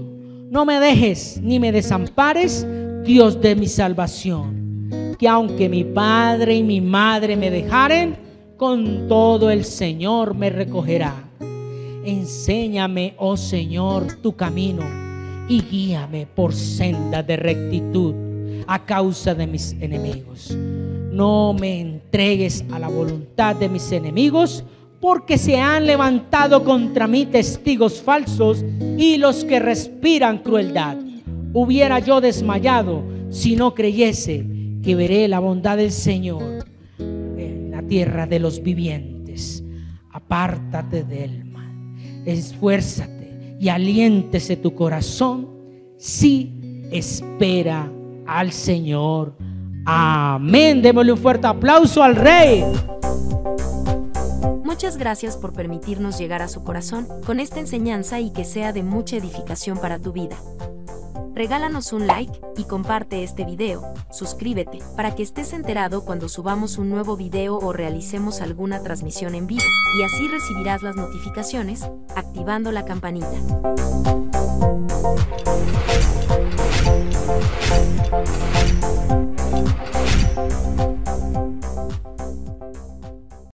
No me dejes ni me desampares, Dios de mi salvación. Que aunque mi padre y mi madre me dejaren, con todo el Señor me recogerá. Enséñame, oh Señor, tu camino y guíame por senda de rectitud a causa de mis enemigos. No me entregues a la voluntad de mis enemigos, porque se han levantado contra mí testigos falsos y los que respiran crueldad. Hubiera yo desmayado si no creyese que veré la bondad del Señor en la tierra de los vivientes. Apártate del mal, esfuérzate y aliéntese tu corazón. Sí, espera al Señor. Amén. Démosle un fuerte aplauso al Rey. Muchas gracias por permitirnos llegar a su corazón con esta enseñanza y que sea de mucha edificación para tu vida. Regálanos un like y comparte este video, suscríbete para que estés enterado cuando subamos un nuevo video o realicemos alguna transmisión en vivo, y así recibirás las notificaciones, activando la campanita.